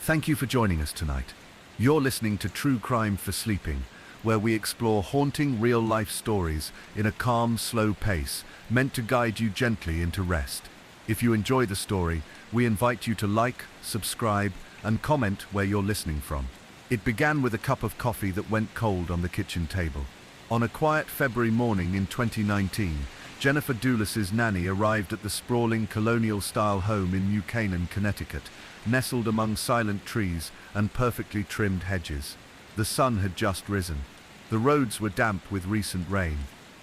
Thank you for joining us tonight. You're listening to True Crime for Sleeping, where we explore haunting real-life stories in a calm, slow pace, meant to guide you gently into rest. If you enjoy the story, we invite you to like, subscribe, and comment where you're listening from. It began with a cup of coffee that went cold on the kitchen table. On a quiet February morning in 2019, Jennifer Doulis's nanny arrived at the sprawling colonial-style home in New Canaan, Connecticut, nestled among silent trees and perfectly trimmed hedges. The sun had just risen. The roads were damp with recent rain.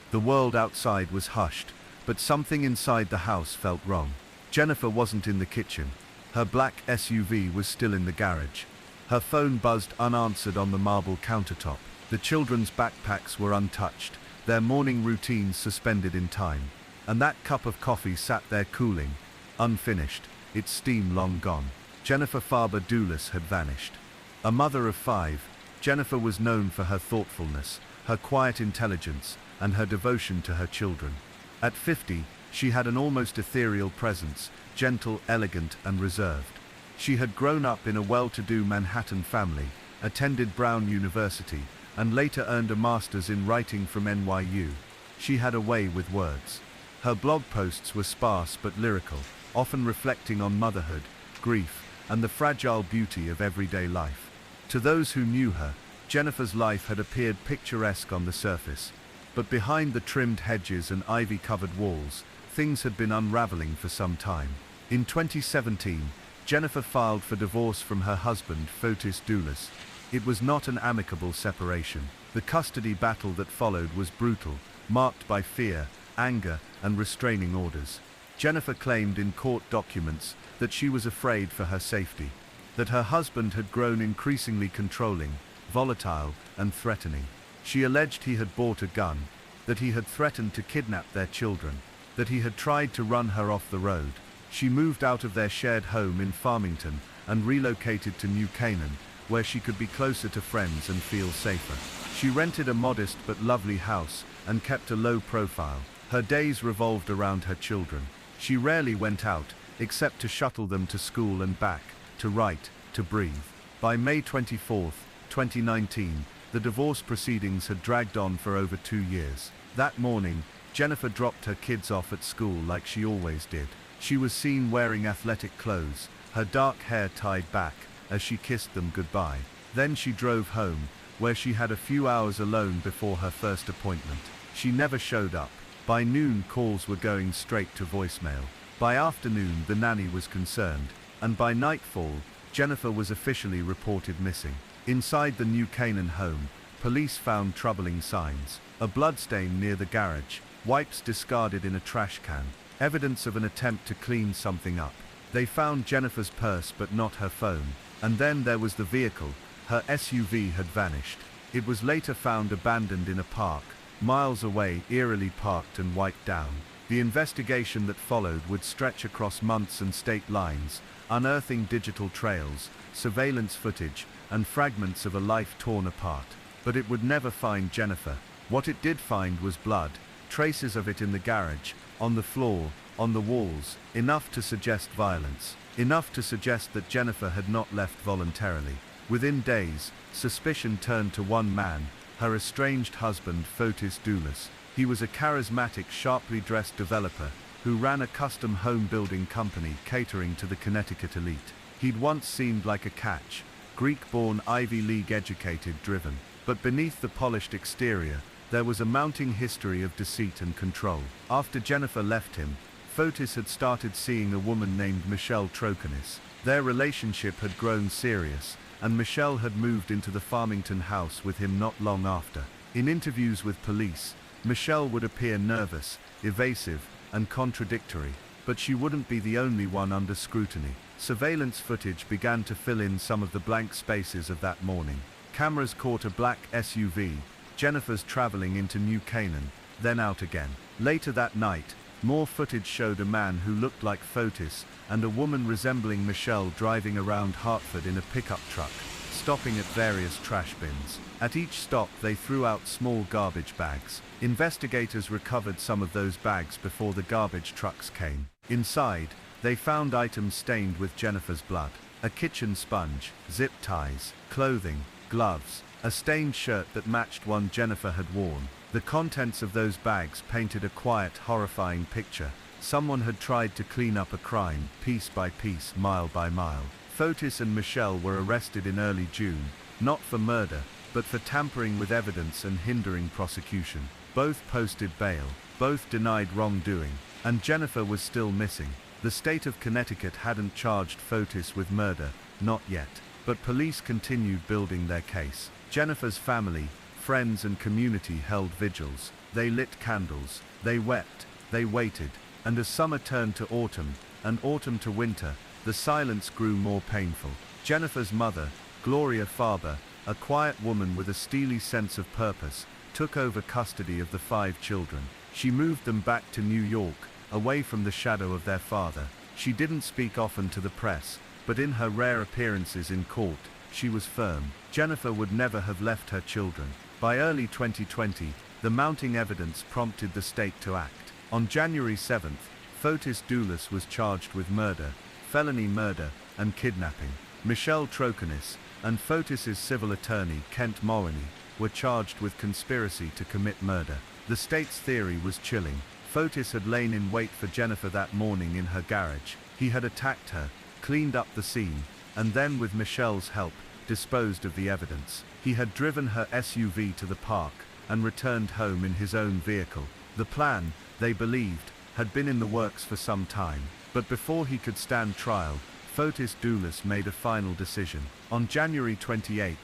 The world outside was hushed, but something inside the house felt wrong. Jennifer wasn't in the kitchen. Her black SUV was still in the garage. Her phone buzzed unanswered on the marble countertop. The children's backpacks were untouched, their morning routines suspended in time. And that cup of coffee sat there cooling, unfinished, its steam long gone. Jennifer Faber Doulis had vanished. A mother of 5, Jennifer was known for her thoughtfulness, her quiet intelligence, and her devotion to her children. At 50, she had an almost ethereal presence, gentle, elegant, and reserved. She had grown up in a well-to-do Manhattan family, attended Brown University, and later earned a master's in writing from NYU. She had a way with words. Her blog posts were sparse but lyrical, often reflecting on motherhood, grief, and the fragile beauty of everyday life. To those who knew her, Jennifer's life had appeared picturesque on the surface, but behind the trimmed hedges and ivy-covered walls, things had been unraveling for some time. In 2017, Jennifer filed for divorce from her husband, Fotis Doulis. It was not an amicable separation. The custody battle that followed was brutal, marked by fear, anger, and restraining orders. Jennifer claimed in court documents that she was afraid for her safety, that her husband had grown increasingly controlling, volatile, and threatening. She alleged he had bought a gun, that he had threatened to kidnap their children, that he had tried to run her off the road. She moved out of their shared home in Farmington and relocated to New Canaan, where she could be closer to friends and feel safer. She rented a modest but lovely house and kept a low profile. Her days revolved around her children. She rarely went out, except to shuttle them to school and back, to write, to breathe. By May 24, 2019, the divorce proceedings had dragged on for over 2 years. That morning, Jennifer dropped her kids off at school like she always did. She was seen wearing athletic clothes, her dark hair tied back, as she kissed them goodbye. Then she drove home, where she had a few hours alone before her first appointment. She never showed up. By noon, calls were going straight to voicemail. By afternoon, the nanny was concerned, and by nightfall, Jennifer was officially reported missing. Inside the New Canaan home, police found troubling signs. A bloodstain near the garage, wipes discarded in a trash can, evidence of an attempt to clean something up. They found Jennifer's purse but not her phone. And then there was the vehicle. Her SUV had vanished. It was later found abandoned in a park, miles away, eerily parked and wiped down. The investigation that followed would stretch across months and state lines, unearthing digital trails, surveillance footage, and fragments of a life torn apart. But it would never find Jennifer. What it did find was blood, traces of it in the garage, on the floor, on the walls, enough to suggest violence, enough to suggest that Jennifer had not left voluntarily. Within days, suspicion turned to one man, her estranged husband, Fotis Doulis. He was a charismatic, sharply dressed developer who ran a custom home building company catering to the Connecticut elite. He'd once seemed like a catch, Greek-born, Ivy League educated, driven. But beneath the polished exterior, there was a mounting history of deceit and control. After Jennifer left him, Fotis had started seeing a woman named Michelle Troconis. Their relationship had grown serious, and Michelle had moved into the Farmington house with him not long after. In interviews with police, Michelle would appear nervous, evasive, and contradictory, but she wouldn't be the only one under scrutiny. Surveillance footage began to fill in some of the blank spaces of that morning. Cameras caught a black SUV, Jennifer's traveling into New Canaan, then out again. Later that night, more footage showed a man who looked like Fotis and a woman resembling Michelle driving around Hartford in a pickup truck, stopping at various trash bins. At each stop, they threw out small garbage bags. Investigators recovered some of those bags before the garbage trucks came. Inside, they found items stained with Jennifer's blood. a kitchen sponge, zip ties, clothing, gloves, a stained shirt that matched one Jennifer had worn. The contents of those bags painted a quiet, horrifying picture. Someone had tried to clean up a crime, piece by piece, mile by mile. Fotis and Michelle were arrested in early June, not for murder, but for tampering with evidence and hindering prosecution. Both posted bail, both denied wrongdoing, and Jennifer was still missing. The state of Connecticut hadn't charged Fotis with murder, not yet, but police continued building their case. Jennifer's family, friends and community held vigils. They lit candles, they wept, they waited, and as summer turned to autumn, and autumn to winter, the silence grew more painful. Jennifer's mother, Gloria Faber, a quiet woman with a steely sense of purpose, took over custody of the 5 children. She moved them back to New York, away from the shadow of their father. She didn't speak often to the press, but in her rare appearances in court, she was firm. Jennifer would never have left her children. By early 2020, the mounting evidence prompted the state to act. On January 7th, Fotis Dulis was charged with murder, felony murder, and kidnapping. Michelle Troconis and Fotis's civil attorney, Kent Moroney, were charged with conspiracy to commit murder. The state's theory was chilling. Fotis had lain in wait for Jennifer that morning in her garage. He had attacked her, cleaned up the scene, and then, with Michelle's help, disposed of the evidence. He had driven her SUV to the park and returned home in his own vehicle. The plan, they believed, had been in the works for some time, but before he could stand trial, Fotis Dulis made a final decision. On January 28,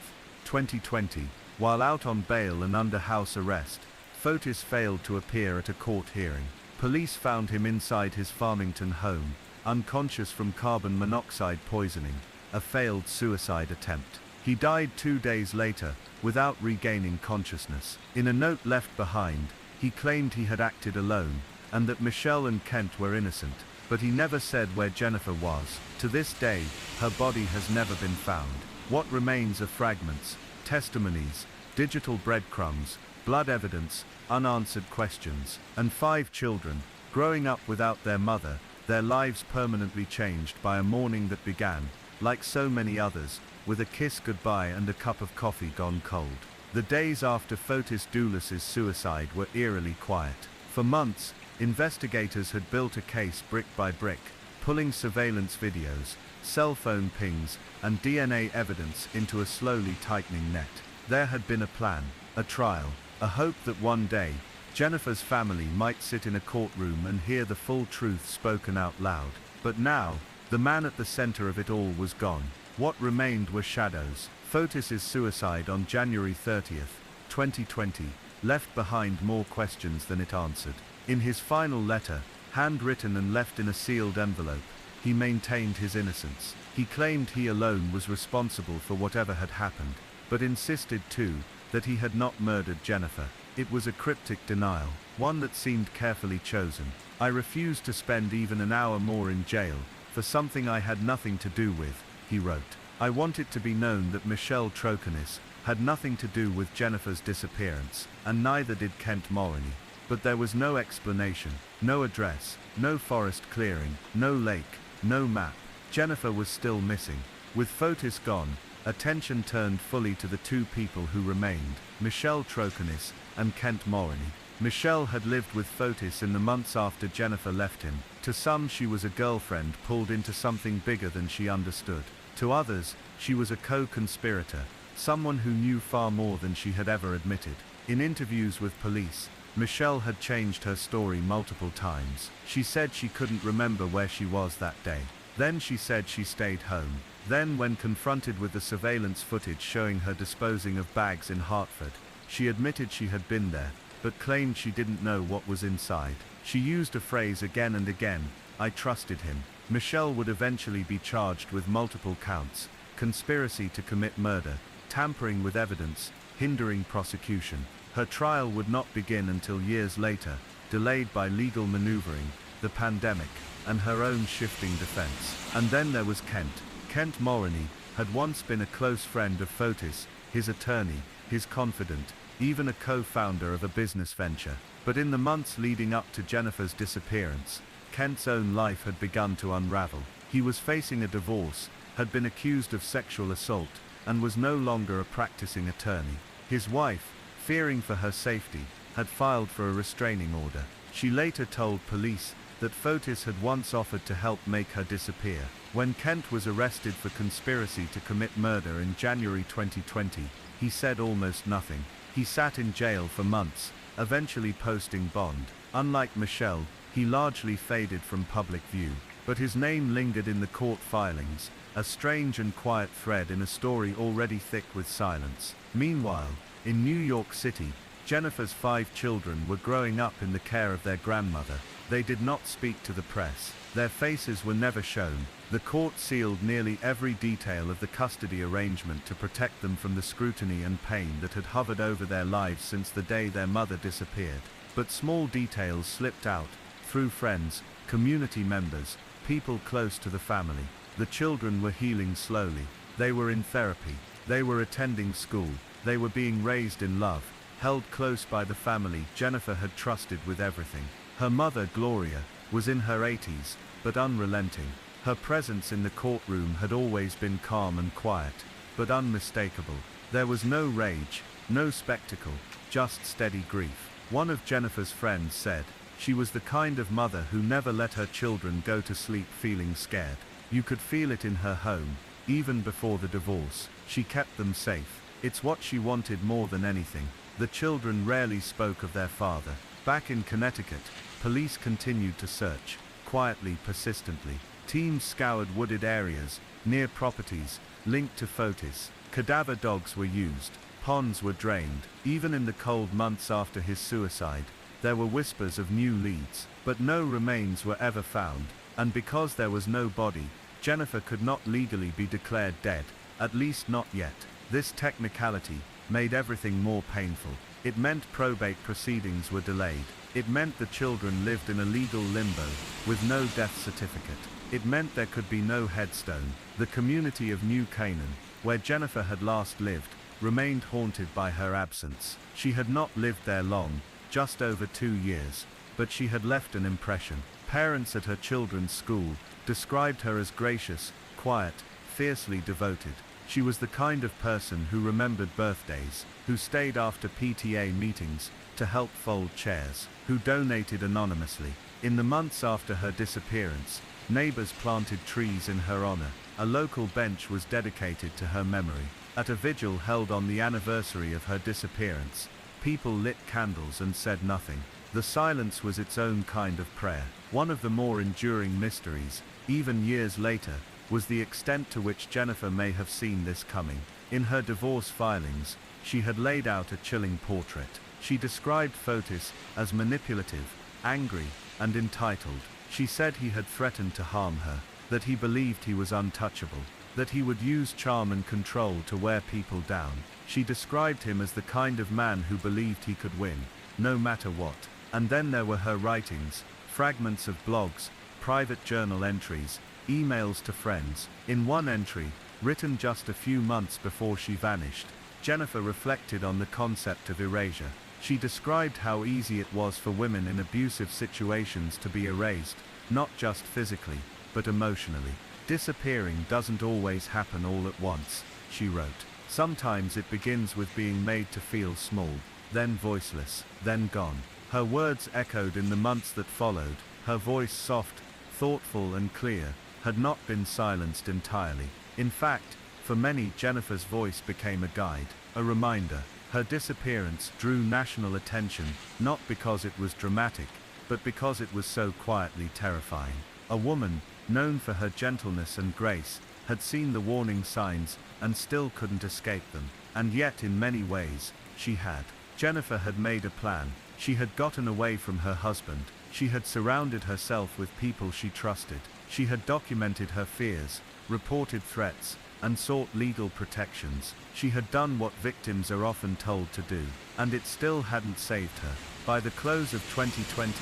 2020, while out on bail and under house arrest, Fotis failed to appear at a court hearing. Police found him inside his Farmington home, unconscious from carbon monoxide poisoning, a failed suicide attempt. He died 2 days later, without regaining consciousness. In a note left behind, he claimed he had acted alone, and that Michelle and Kent were innocent, but he never said where Jennifer was. To this day, her body has never been found. What remains are fragments, testimonies, digital breadcrumbs, blood evidence, unanswered questions, and 5 children, growing up without their mother, their lives permanently changed by a morning that began, like so many others, with a kiss goodbye and a cup of coffee gone cold. The days after Fotis Dulis's suicide were eerily quiet. For months, investigators had built a case brick by brick, pulling surveillance videos, cell phone pings, and DNA evidence into a slowly tightening net. There had been a plan, a trial, a hope that one day, Jennifer's family might sit in a courtroom and hear the full truth spoken out loud. But now, the man at the center of it all was gone. What remained were shadows. Fotis's suicide on January 30th, 2020, left behind more questions than it answered. In his final letter, handwritten and left in a sealed envelope, he maintained his innocence. He claimed he alone was responsible for whatever had happened, but insisted too that he had not murdered Jennifer. It was a cryptic denial, one that seemed carefully chosen. I refused to spend even an hour more in jail for something I had nothing to do with, he wrote. I want it to be known that Michelle Troconis had nothing to do with Jennifer's disappearance, and neither did Kent Moroney. But there was no explanation, no address, no forest clearing, no lake, no map. Jennifer was still missing. With Fotis gone, attention turned fully to the 2 people who remained, Michelle Troconis and Kent Moroney. Michelle had lived with Fotis in the months after Jennifer left him. To some, she was a girlfriend pulled into something bigger than she understood. To others, she was a co-conspirator, someone who knew far more than she had ever admitted. In interviews with police, Michelle had changed her story multiple times. She said she couldn't remember where she was that day. Then she said she stayed home. Then, when confronted with the surveillance footage showing her disposing of bags in Hartford, she admitted she had been there, but claimed she didn't know what was inside. She used a phrase again and again, "I trusted him." Michelle would eventually be charged with multiple counts: conspiracy to commit murder, tampering with evidence, hindering prosecution. Her trial would not begin until years later, delayed by legal maneuvering, the pandemic, and her own shifting defense. And then there was Kent. Kent Moroney had once been a close friend of Fotis, his attorney, his confidant, even a co-founder of a business venture. But in the months leading up to Jennifer's disappearance, Kent's own life had begun to unravel. He was facing a divorce, had been accused of sexual assault, and was no longer a practicing attorney. His wife, fearing for her safety, had filed for a restraining order. She later told police that Fotis had once offered to help make her disappear. When Kent was arrested for conspiracy to commit murder in January 2020, he said almost nothing. He sat in jail for months, eventually posting bond. Unlike Michelle, he largely faded from public view, but his name lingered in the court filings, a strange and quiet thread in a story already thick with silence. Meanwhile, in New York City, Jennifer's 5 children were growing up in the care of their grandmother. They did not speak to the press. Their faces were never shown. The court sealed nearly every detail of the custody arrangement to protect them from the scrutiny and pain that had hovered over their lives since the day their mother disappeared. But small details slipped out, through friends, community members, people close to the family. The children were healing slowly. They were in therapy. They were attending school. They were being raised in love, held close by the family Jennifer had trusted with everything. Her mother, Gloria, was in her 80s, but unrelenting. Her presence in the courtroom had always been calm and quiet, but unmistakable. There was no rage, no spectacle, just steady grief. One of Jennifer's friends said, she was the kind of mother who never let her children go to sleep feeling scared. You could feel it in her home, even before the divorce. She kept them safe. It's what she wanted more than anything. The children rarely spoke of their father. Back in Connecticut, police continued to search, quietly, persistently. Teams scoured wooded areas, near properties, linked to Fotis. Cadaver dogs were used. Ponds were drained. Even in the cold months after his suicide, there were whispers of new leads, but no remains were ever found, and because there was no body, Jennifer could not legally be declared dead, at least not yet. This technicality made everything more painful. It meant probate proceedings were delayed. It meant the children lived in a legal limbo, with no death certificate. It meant there could be no headstone. The community of New Canaan, where Jennifer had last lived, remained haunted by her absence. She had not lived there long, just over 2 years, but she had left an impression. Parents at her children's school described her as gracious, quiet, fiercely devoted. She was the kind of person who remembered birthdays, who stayed after PTA meetings to help fold chairs, who donated anonymously. In the months after her disappearance, neighbors planted trees in her honor. A local bench was dedicated to her memory. At a vigil held on the anniversary of her disappearance, people lit candles and said nothing. The silence was its own kind of prayer. One of the more enduring mysteries, even years later, was the extent to which Jennifer may have seen this coming. In her divorce filings, she had laid out a chilling portrait. She described Fotis as manipulative, angry, and entitled. She said he had threatened to harm her, that he believed he was untouchable, that he would use charm and control to wear people down. She described him as the kind of man who believed he could win, no matter what. And then there were her writings, fragments of blogs, private journal entries, emails to friends. In one entry, written just a few months before she vanished, Jennifer reflected on the concept of erasure. She described how easy it was for women in abusive situations to be erased, not just physically, but emotionally. Disappearing doesn't always happen all at once, she wrote. Sometimes it begins with being made to feel small, then voiceless, then gone. Her words echoed in the months that followed. Her voice, soft, thoughtful and clear, had not been silenced entirely. In fact, for many, Jennifer's voice became a guide, a reminder. Her disappearance drew national attention, not because it was dramatic, but because it was so quietly terrifying. A woman, known for her gentleness and grace, had seen the warning signs and still couldn't escape them. And yet in many ways, she had. Jennifer had made a plan. She had gotten away from her husband. She had surrounded herself with people she trusted. She had documented her fears, reported threats, and sought legal protections. She had done what victims are often told to do, and it still hadn't saved her. By the close of 2020,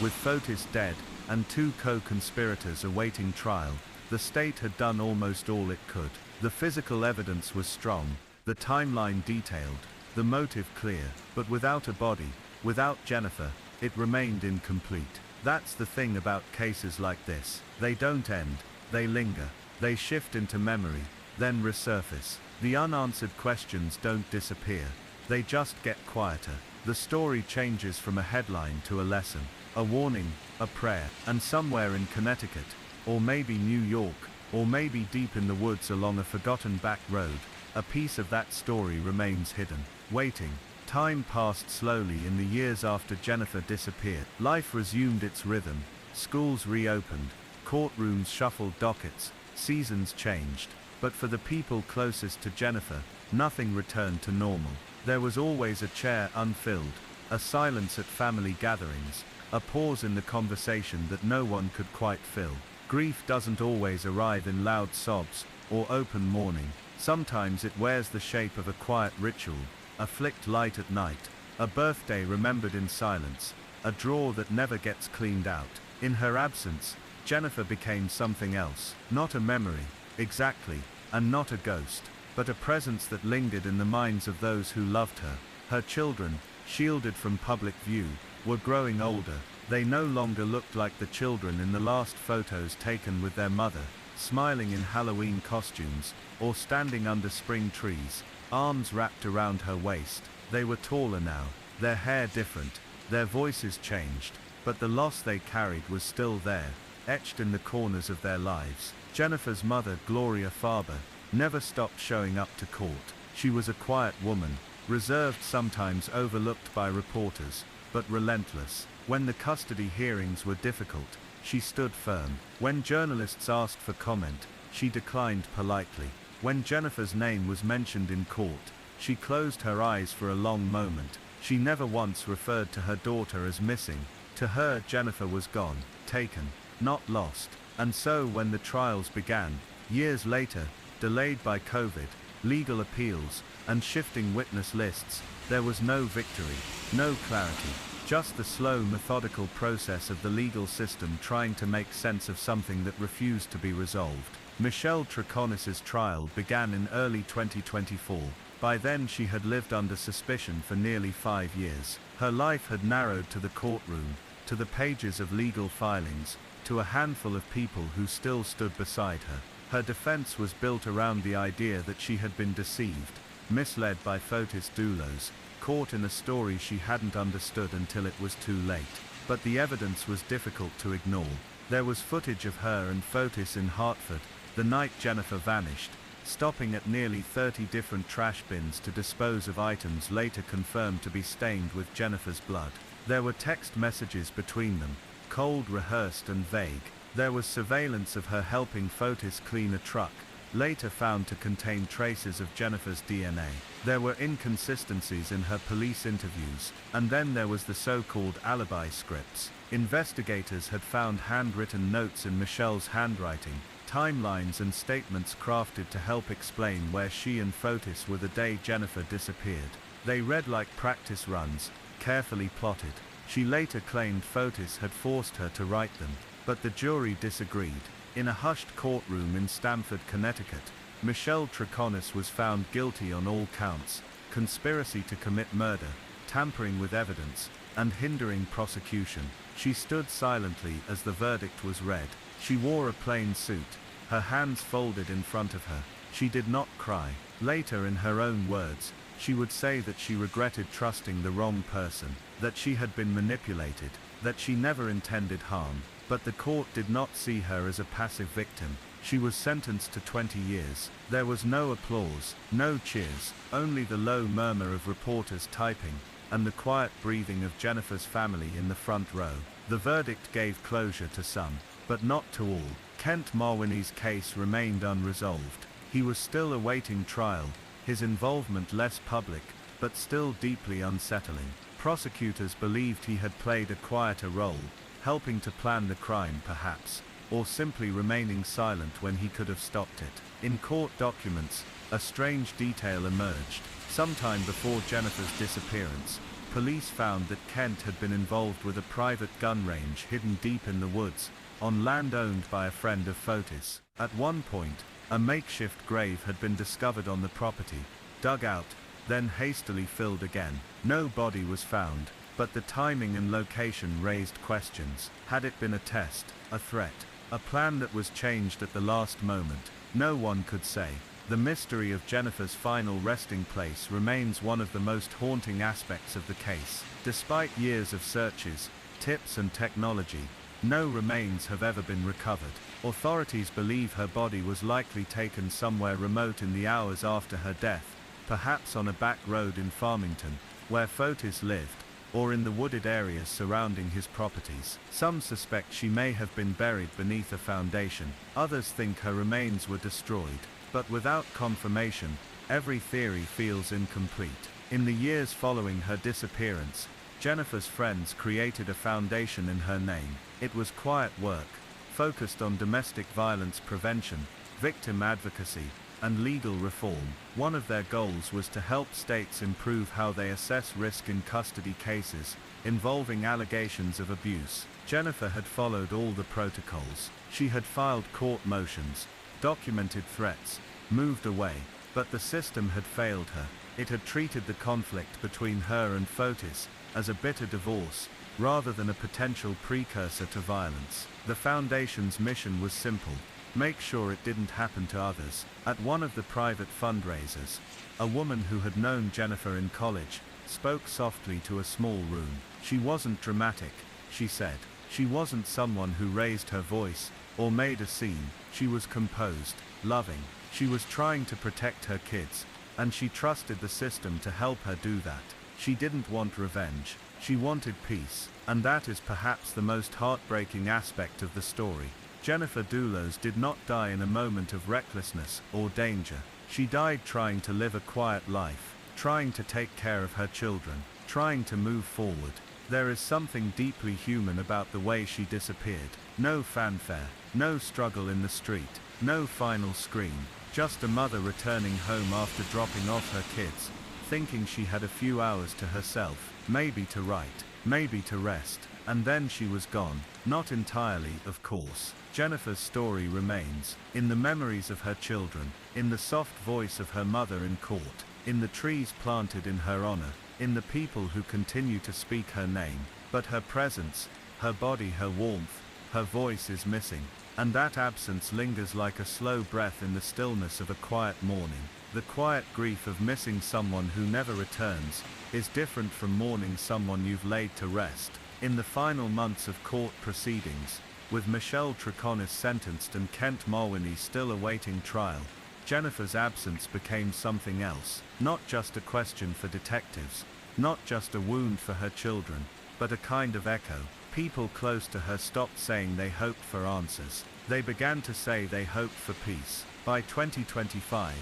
with Fotis dead, and 2 co-conspirators awaiting trial, the state had done almost all it could. The physical evidence was strong, the timeline detailed, the motive clear, but without a body, without Jennifer, it remained incomplete. That's the thing about cases like this. They don't end, they linger. They shift into memory, then resurface. The unanswered questions don't disappear. They just get quieter. The story changes from a headline to a lesson, a warning, a prayer, and somewhere in Connecticut, or maybe New York, or maybe deep in the woods along a forgotten back road, a piece of that story remains hidden, waiting. Time passed slowly in the years after Jennifer disappeared. Life resumed its rhythm, schools reopened, courtrooms shuffled dockets, seasons changed. But for the people closest to Jennifer, nothing returned to normal. There was always a chair unfilled, a silence at family gatherings, a pause in the conversation that no one could quite fill. Grief doesn't always arrive in loud sobs or open mourning. Sometimes it wears the shape of a quiet ritual, a flicked light at night, a birthday remembered in silence, a drawer that never gets cleaned out. In her absence, Jennifer became something else. Not a memory, exactly, and not a ghost, but a presence that lingered in the minds of those who loved her. Her children, shielded from public view, were growing older. They no longer looked like the children in the last photos taken with their mother, smiling in Halloween costumes, or standing under spring trees, arms wrapped around her waist. They were taller now, their hair different, their voices changed, but the loss they carried was still there, etched in the corners of their lives. Jennifer's mother, Gloria Farber, never stopped showing up to court. She was a quiet woman, reserved, sometimes overlooked by reporters, but relentless. When the custody hearings were difficult, she stood firm. When journalists asked for comment, she declined politely. When Jennifer's name was mentioned in court, she closed her eyes for a long moment. She never once referred to her daughter as missing. To her, Jennifer was gone, taken, not lost. And so when the trials began, years later, delayed by COVID, legal appeals, and shifting witness lists, there was no victory, no clarity, just the slow, methodical process of the legal system trying to make sense of something that refused to be resolved. Michelle Troconis's trial began in early 2024. By then she had lived under suspicion for nearly 5 years. Her life had narrowed to the courtroom, to the pages of legal filings, to a handful of people who still stood beside her. Her defense was built around the idea that she had been deceived, misled by Fotis doulos, caught in a story she hadn't understood until it was too late. But the evidence was difficult to ignore. There was footage of her and Fotis in Hartford, the night Jennifer vanished, stopping at nearly 30 different trash bins to dispose of items later confirmed to be stained with Jennifer's blood. There were text messages between them, cold, rehearsed and vague. There was surveillance of her helping Fotis clean a truck, later found to contain traces of Jennifer's DNA. There were inconsistencies in her police interviews, and then there was the so-called alibi scripts. Investigators had found handwritten notes in Michelle's handwriting, timelines and statements crafted to help explain where she and Fotis were the day Jennifer disappeared. They read like practice runs, carefully plotted. She later claimed Fotis had forced her to write them, but the jury disagreed. In a hushed courtroom in Stamford, Connecticut, Michelle Troconis was found guilty on all counts: conspiracy to commit murder, tampering with evidence, and hindering prosecution. She stood silently as the verdict was read. She wore a plain suit, her hands folded in front of her. She did not cry. Later, in her own words, she would say that she regretted trusting the wrong person, that she had been manipulated, that she never intended harm. But the court did not see her as a passive victim. She was sentenced to 20 years. There was no applause, no cheers, only the low murmur of reporters typing, and the quiet breathing of Jennifer's family in the front row. The verdict gave closure to some, but not to all. Kent Marwini's case remained unresolved. He was still awaiting trial, his involvement less public, but still deeply unsettling. Prosecutors believed he had played a quieter role, helping to plan the crime perhaps, or simply remaining silent when he could have stopped it. In court documents, a strange detail emerged. Sometime before Jennifer's disappearance, police found that Kent had been involved with a private gun range hidden deep in the woods, on land owned by a friend of Fotis. At one point, a makeshift grave had been discovered on the property, dug out, then hastily filled again. No body was found, but the timing and location raised questions. Had it been a test, a threat, A plan that was changed at the last moment. No one could say. The mystery of Jennifer's final resting place remains one of the most haunting aspects of the case. Despite years of searches, tips and technology, no remains have ever been recovered. Authorities believe her body was likely taken somewhere remote in the hours after her death, perhaps on a back road in Farmington, where Fotis lived, or in the wooded areas surrounding his properties. Some suspect she may have been buried beneath a foundation. Others think her remains were destroyed. But without confirmation, every theory feels incomplete. In the years following her disappearance, Jennifer's friends created a foundation in her name. It was quiet work, focused on domestic violence prevention, victim advocacy, and legal reform. One of their goals was to help states improve how they assess risk in custody cases involving allegations of abuse. Jennifer had followed all the protocols. She had filed court motions, documented threats, moved away, but the system had failed her. It had treated the conflict between her and Fotis as a bitter divorce, rather than a potential precursor to violence. The Foundation's mission was simple: make sure it didn't happen to others. At one of the private fundraisers, a woman who had known Jennifer in college spoke softly to a small room. She wasn't dramatic, she said. She wasn't someone who raised her voice or made a scene. She was composed, loving. She was trying to protect her kids, and she trusted the system to help her do that. She didn't want revenge. She wanted peace, and that is perhaps the most heartbreaking aspect of the story. Jennifer Dulos did not die in a moment of recklessness or danger. She died trying to live a quiet life, trying to take care of her children, trying to move forward. There is something deeply human about the way she disappeared. No fanfare, no struggle in the street, no final scream, just a mother returning home after dropping off her kids, thinking she had a few hours to herself, maybe to write, maybe to rest, and then she was gone. Not entirely, of course. Jennifer's story remains, in the memories of her children, in the soft voice of her mother in court, in the trees planted in her honor, in the people who continue to speak her name. But her presence, her body, her warmth, her voice is missing, and that absence lingers like a slow breath in the stillness of a quiet morning. The quiet grief of missing someone who never returns is different from mourning someone you've laid to rest. In the final months of court proceedings, with Michelle Treconis sentenced and Kent Mulwiney still awaiting trial, Jennifer's absence became something else. Not just a question for detectives, not just a wound for her children, but a kind of echo. People close to her stopped saying they hoped for answers. They began to say they hoped for peace. By 2025,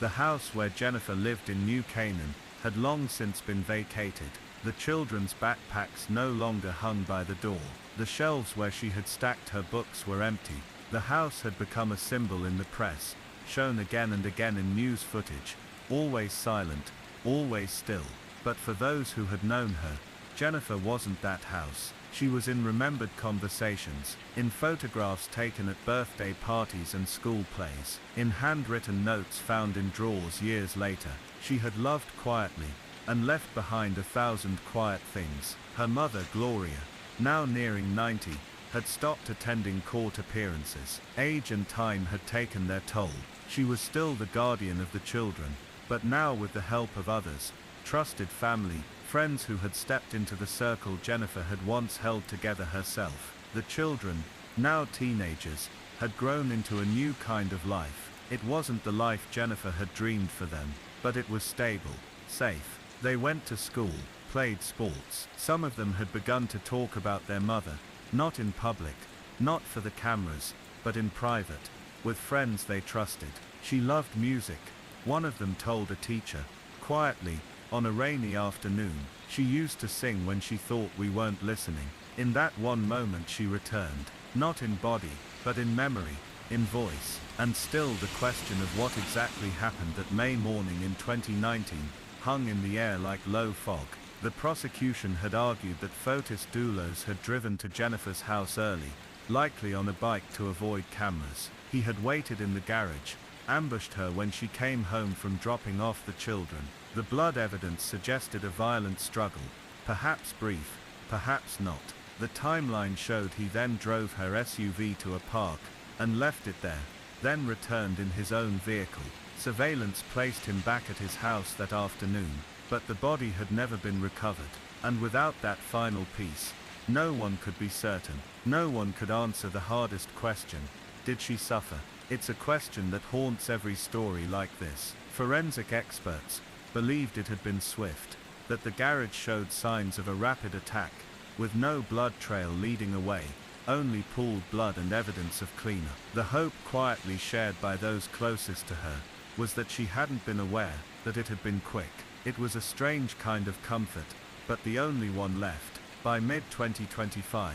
the house where Jennifer lived in New Canaan had long since been vacated. The children's backpacks no longer hung by the door. The shelves where she had stacked her books were empty. The house had become a symbol in the press, shown again and again in news footage, always silent, always still. But for those who had known her, Jennifer wasn't that house. She was in remembered conversations, in photographs taken at birthday parties and school plays, in handwritten notes found in drawers years later. She had loved quietly, and left behind 1,000 quiet things. Her mother, Gloria, now nearing 90, had stopped attending court appearances. Age and time had taken their toll. She was still the guardian of the children, but now with the help of others, trusted family, friends who had stepped into the circle Jennifer had once held together herself. The children, now teenagers, had grown into a new kind of life. It wasn't the life Jennifer had dreamed for them, but it was stable, safe. They went to school, played sports. Some of them had begun to talk about their mother, not in public, not for the cameras, but in private, with friends they trusted. She loved music, one of them told a teacher, quietly, on a rainy afternoon. She used to sing when she thought we weren't listening. In that one moment she returned, not in body, but in memory, in voice. And still the question of what exactly happened that May morning in 2019 hung in the air like low fog. The prosecution had argued that Fotis Dulos had driven to Jennifer's house early, likely on a bike to avoid cameras. He had waited in the garage, ambushed her when she came home from dropping off the children. The blood evidence suggested a violent struggle, perhaps brief, perhaps not. The timeline showed he then drove her SUV to a park and left it there, then returned in his own vehicle. Surveillance placed him back at his house that afternoon, but the body had never been recovered, and without that final piece, no one could be certain. No one could answer the hardest question: did she suffer? It's a question that haunts every story like this. Forensic experts believed it had been swift, that the garage showed signs of a rapid attack, with no blood trail leading away, only pooled blood and evidence of cleanup. The hope quietly shared by those closest to her was that she hadn't been aware that it had been quick. It was a strange kind of comfort, but the only one left. By mid-2025,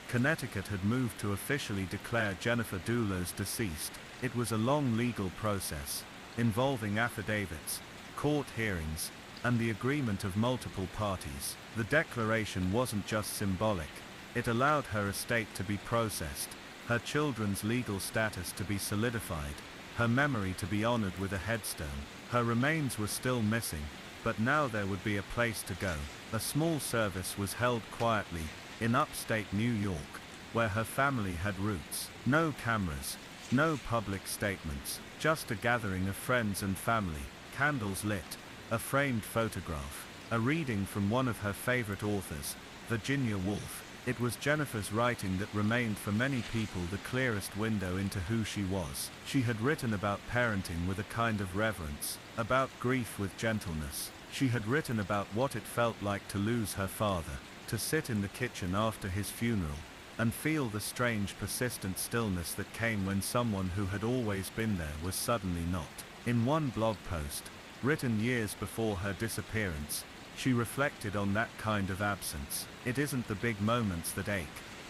Connecticut had moved to officially declare Jennifer Doolittle deceased. It was a long legal process, involving affidavits, court hearings, and the agreement of multiple parties. The declaration wasn't just symbolic, it allowed her estate to be processed, her children's legal status to be solidified, her memory to be honored with a headstone. Her remains were still missing, but now there would be a place to go. A small service was held quietly, in upstate New York, where her family had roots. No cameras, no public statements, just a gathering of friends and family, candles lit, a framed photograph, a reading from one of her favorite authors, Virginia Woolf. It was Jennifer's writing that remained for many people the clearest window into who she was. She had written about parenting with a kind of reverence, about grief with gentleness. She had written about what it felt like to lose her father, to sit in the kitchen after his funeral, and feel the strange persistent stillness that came when someone who had always been there was suddenly not. In one blog post, written years before her disappearance, she reflected on that kind of absence. It isn't the big moments that ache,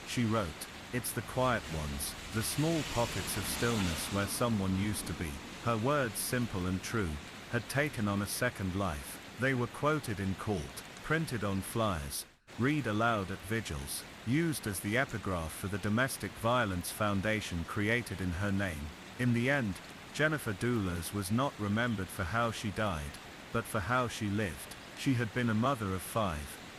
she wrote, it's the quiet ones, the small pockets of stillness where someone used to be. Her words, simple and true, had taken on a second life. They were quoted in court, printed on flyers, read aloud at vigils, used as the epigraph for the Domestic Violence Foundation created in her name. In the end, Jennifer Doolittle was not remembered for how she died, but for how she lived. She had been a mother of 5,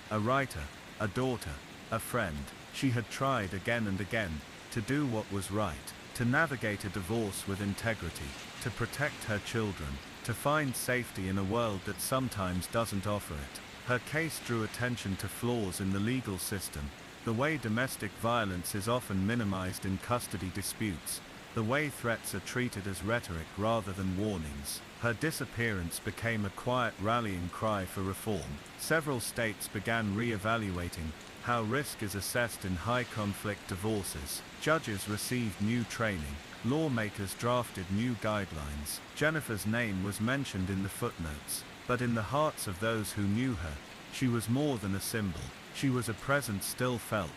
a writer, a daughter, a friend. She had tried again and again to do what was right, to navigate a divorce with integrity, to protect her children, to find safety in a world that sometimes doesn't offer it. Her case drew attention to flaws in the legal system, the way domestic violence is often minimized in custody disputes, the way threats are treated as rhetoric rather than warnings. Her disappearance became a quiet rallying cry for reform. Several states began re-evaluating how risk is assessed in high-conflict divorces. Judges received new training. Lawmakers drafted new guidelines. Jennifer's name was mentioned in the footnotes, but in the hearts of those who knew her, she was more than a symbol. She was a presence still felt,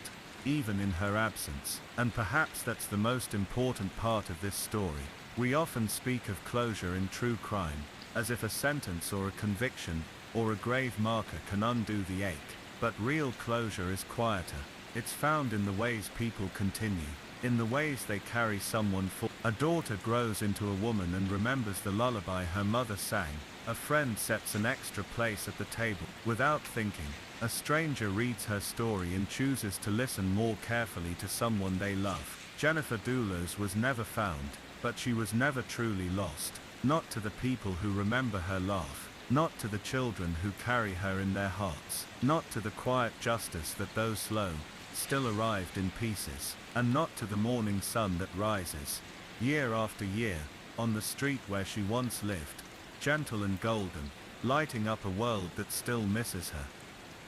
even in her absence. And perhaps that's the most important part of this story. We often speak of closure in true crime, as if a sentence or a conviction, or a grave marker can undo the ache. But real closure is quieter. It's found in the ways people continue, in the ways they carry someone forward. A daughter grows into a woman and remembers the lullaby her mother sang. A friend sets an extra place at the table. Without thinking, a stranger reads her story and chooses to listen more carefully to someone they love. Jennifer Doolittle was never found, but she was never truly lost. Not to the people who remember her laugh, not to the children who carry her in their hearts, not to the quiet justice that though slow, still arrived in pieces, and not to the morning sun that rises, year after year, on the street where she once lived, gentle and golden, lighting up a world that still misses her.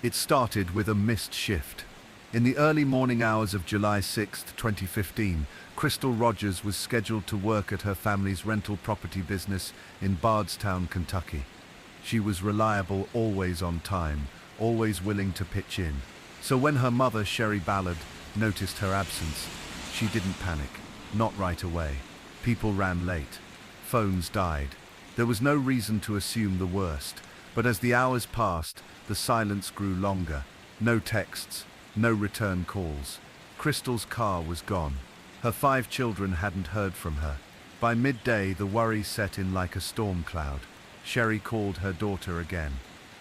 It started with a missed shift. In the early morning hours of July 6, 2015, Crystal Rogers was scheduled to work at her family's rental property business in Bardstown, Kentucky. She was reliable, always on time, always willing to pitch in. So when her mother, Sherry Ballard, noticed her absence, she didn't panic. Not right away. People ran late. Phones died. There was no reason to assume the worst, but as the hours passed, the silence grew longer. No texts, no return calls. Crystal's car was gone. Her 5 children hadn't heard from her. By midday, the worry set in like a storm cloud. Sherry called her daughter again,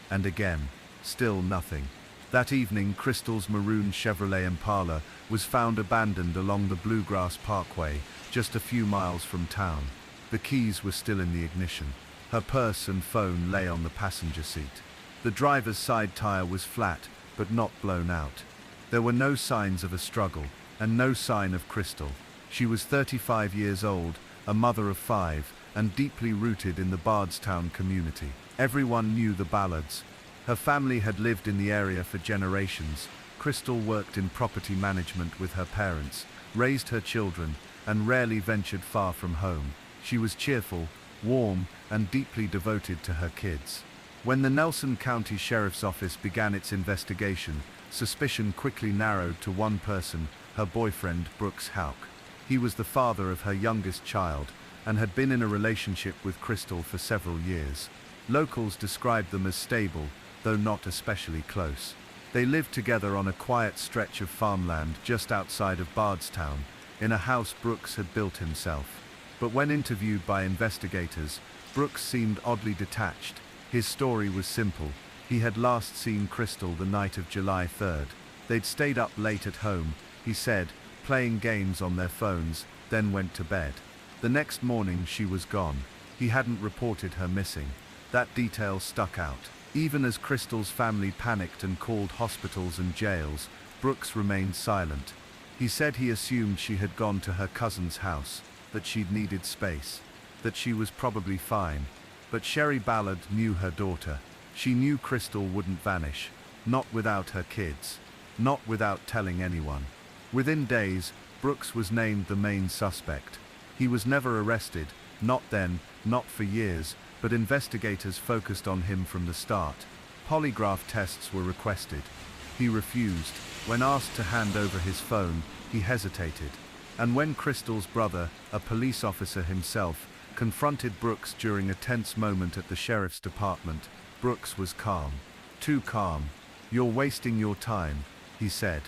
and again, still nothing. That evening, Crystal's maroon Chevrolet Impala was found abandoned along the Bluegrass Parkway, just a few miles from town. The keys were still in the ignition. Her purse and phone lay on the passenger seat. The driver's side tire was flat, but not blown out. There were no signs of a struggle, and no sign of Crystal. She was 35 years old, a mother of 5, and deeply rooted in the Bardstown community. Everyone knew the Ballards. Her family had lived in the area for generations. Crystal worked in property management with her parents, raised her children, and rarely ventured far from home. She was cheerful, warm, and deeply devoted to her kids. When the Nelson County Sheriff's Office began its investigation, suspicion quickly narrowed to one person, her boyfriend, Brooks Houck. He was the father of her youngest child, and had been in a relationship with Crystal for several years. Locals described them as stable, though not especially close. They lived together on a quiet stretch of farmland just outside of Bardstown, in a house Brooks had built himself. But when interviewed by investigators, Brooks seemed oddly detached. His story was simple. He had last seen Crystal the night of July 3rd. They'd stayed up late at home, he said, playing games on their phones, then went to bed. The next morning she was gone. He hadn't reported her missing. That detail stuck out. Even as Crystal's family panicked and called hospitals and jails, Brooks remained silent. He said he assumed she had gone to her cousin's house, that she'd needed space, that she was probably fine. But Sherry Ballard knew her daughter. She knew Crystal wouldn't vanish, not without her kids, not without telling anyone. Within days, Brooks was named the main suspect. He was never arrested, not then, not for years, but investigators focused on him from the start. Polygraph tests were requested. He refused. When asked to hand over his phone, he hesitated. And when Crystal's brother, a police officer himself, confronted Brooks during a tense moment at the sheriff's department, Brooks was calm. Too calm. "You're wasting your time," he said.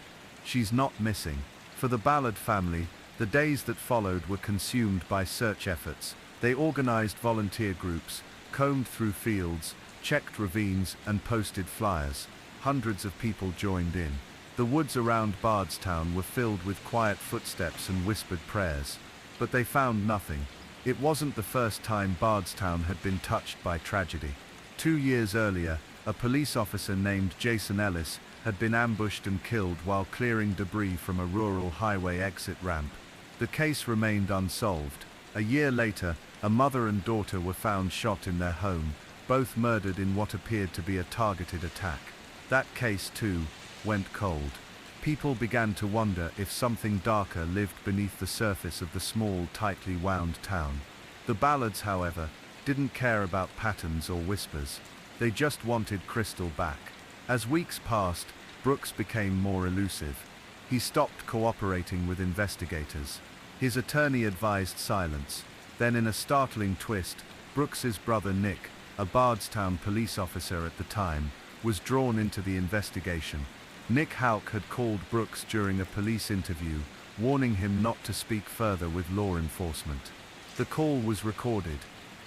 "She's not missing." For the Ballard family, the days that followed were consumed by search efforts. They organized volunteer groups, combed through fields, checked ravines, and posted flyers. Hundreds of people joined in. The woods around Bardstown were filled with quiet footsteps and whispered prayers. But they found nothing. It wasn't the first time Bardstown had been touched by tragedy. 2 years earlier, a police officer named Jason Ellis had been ambushed and killed while clearing debris from a rural highway exit ramp. The case remained unsolved. A year later, a mother and daughter were found shot in their home, both murdered in what appeared to be a targeted attack. That case, too, went cold. People began to wonder if something darker lived beneath the surface of the small, tightly wound town. The Ballards, however, didn't care about patterns or whispers. They just wanted Crystal back. As weeks passed, Brooks became more elusive. He stopped cooperating with investigators. His attorney advised silence. Then, in a startling twist, Brooks's brother Nick, a Bardstown police officer at the time, was drawn into the investigation. Nick Houck had called Brooks during a police interview, warning him not to speak further with law enforcement. The call was recorded.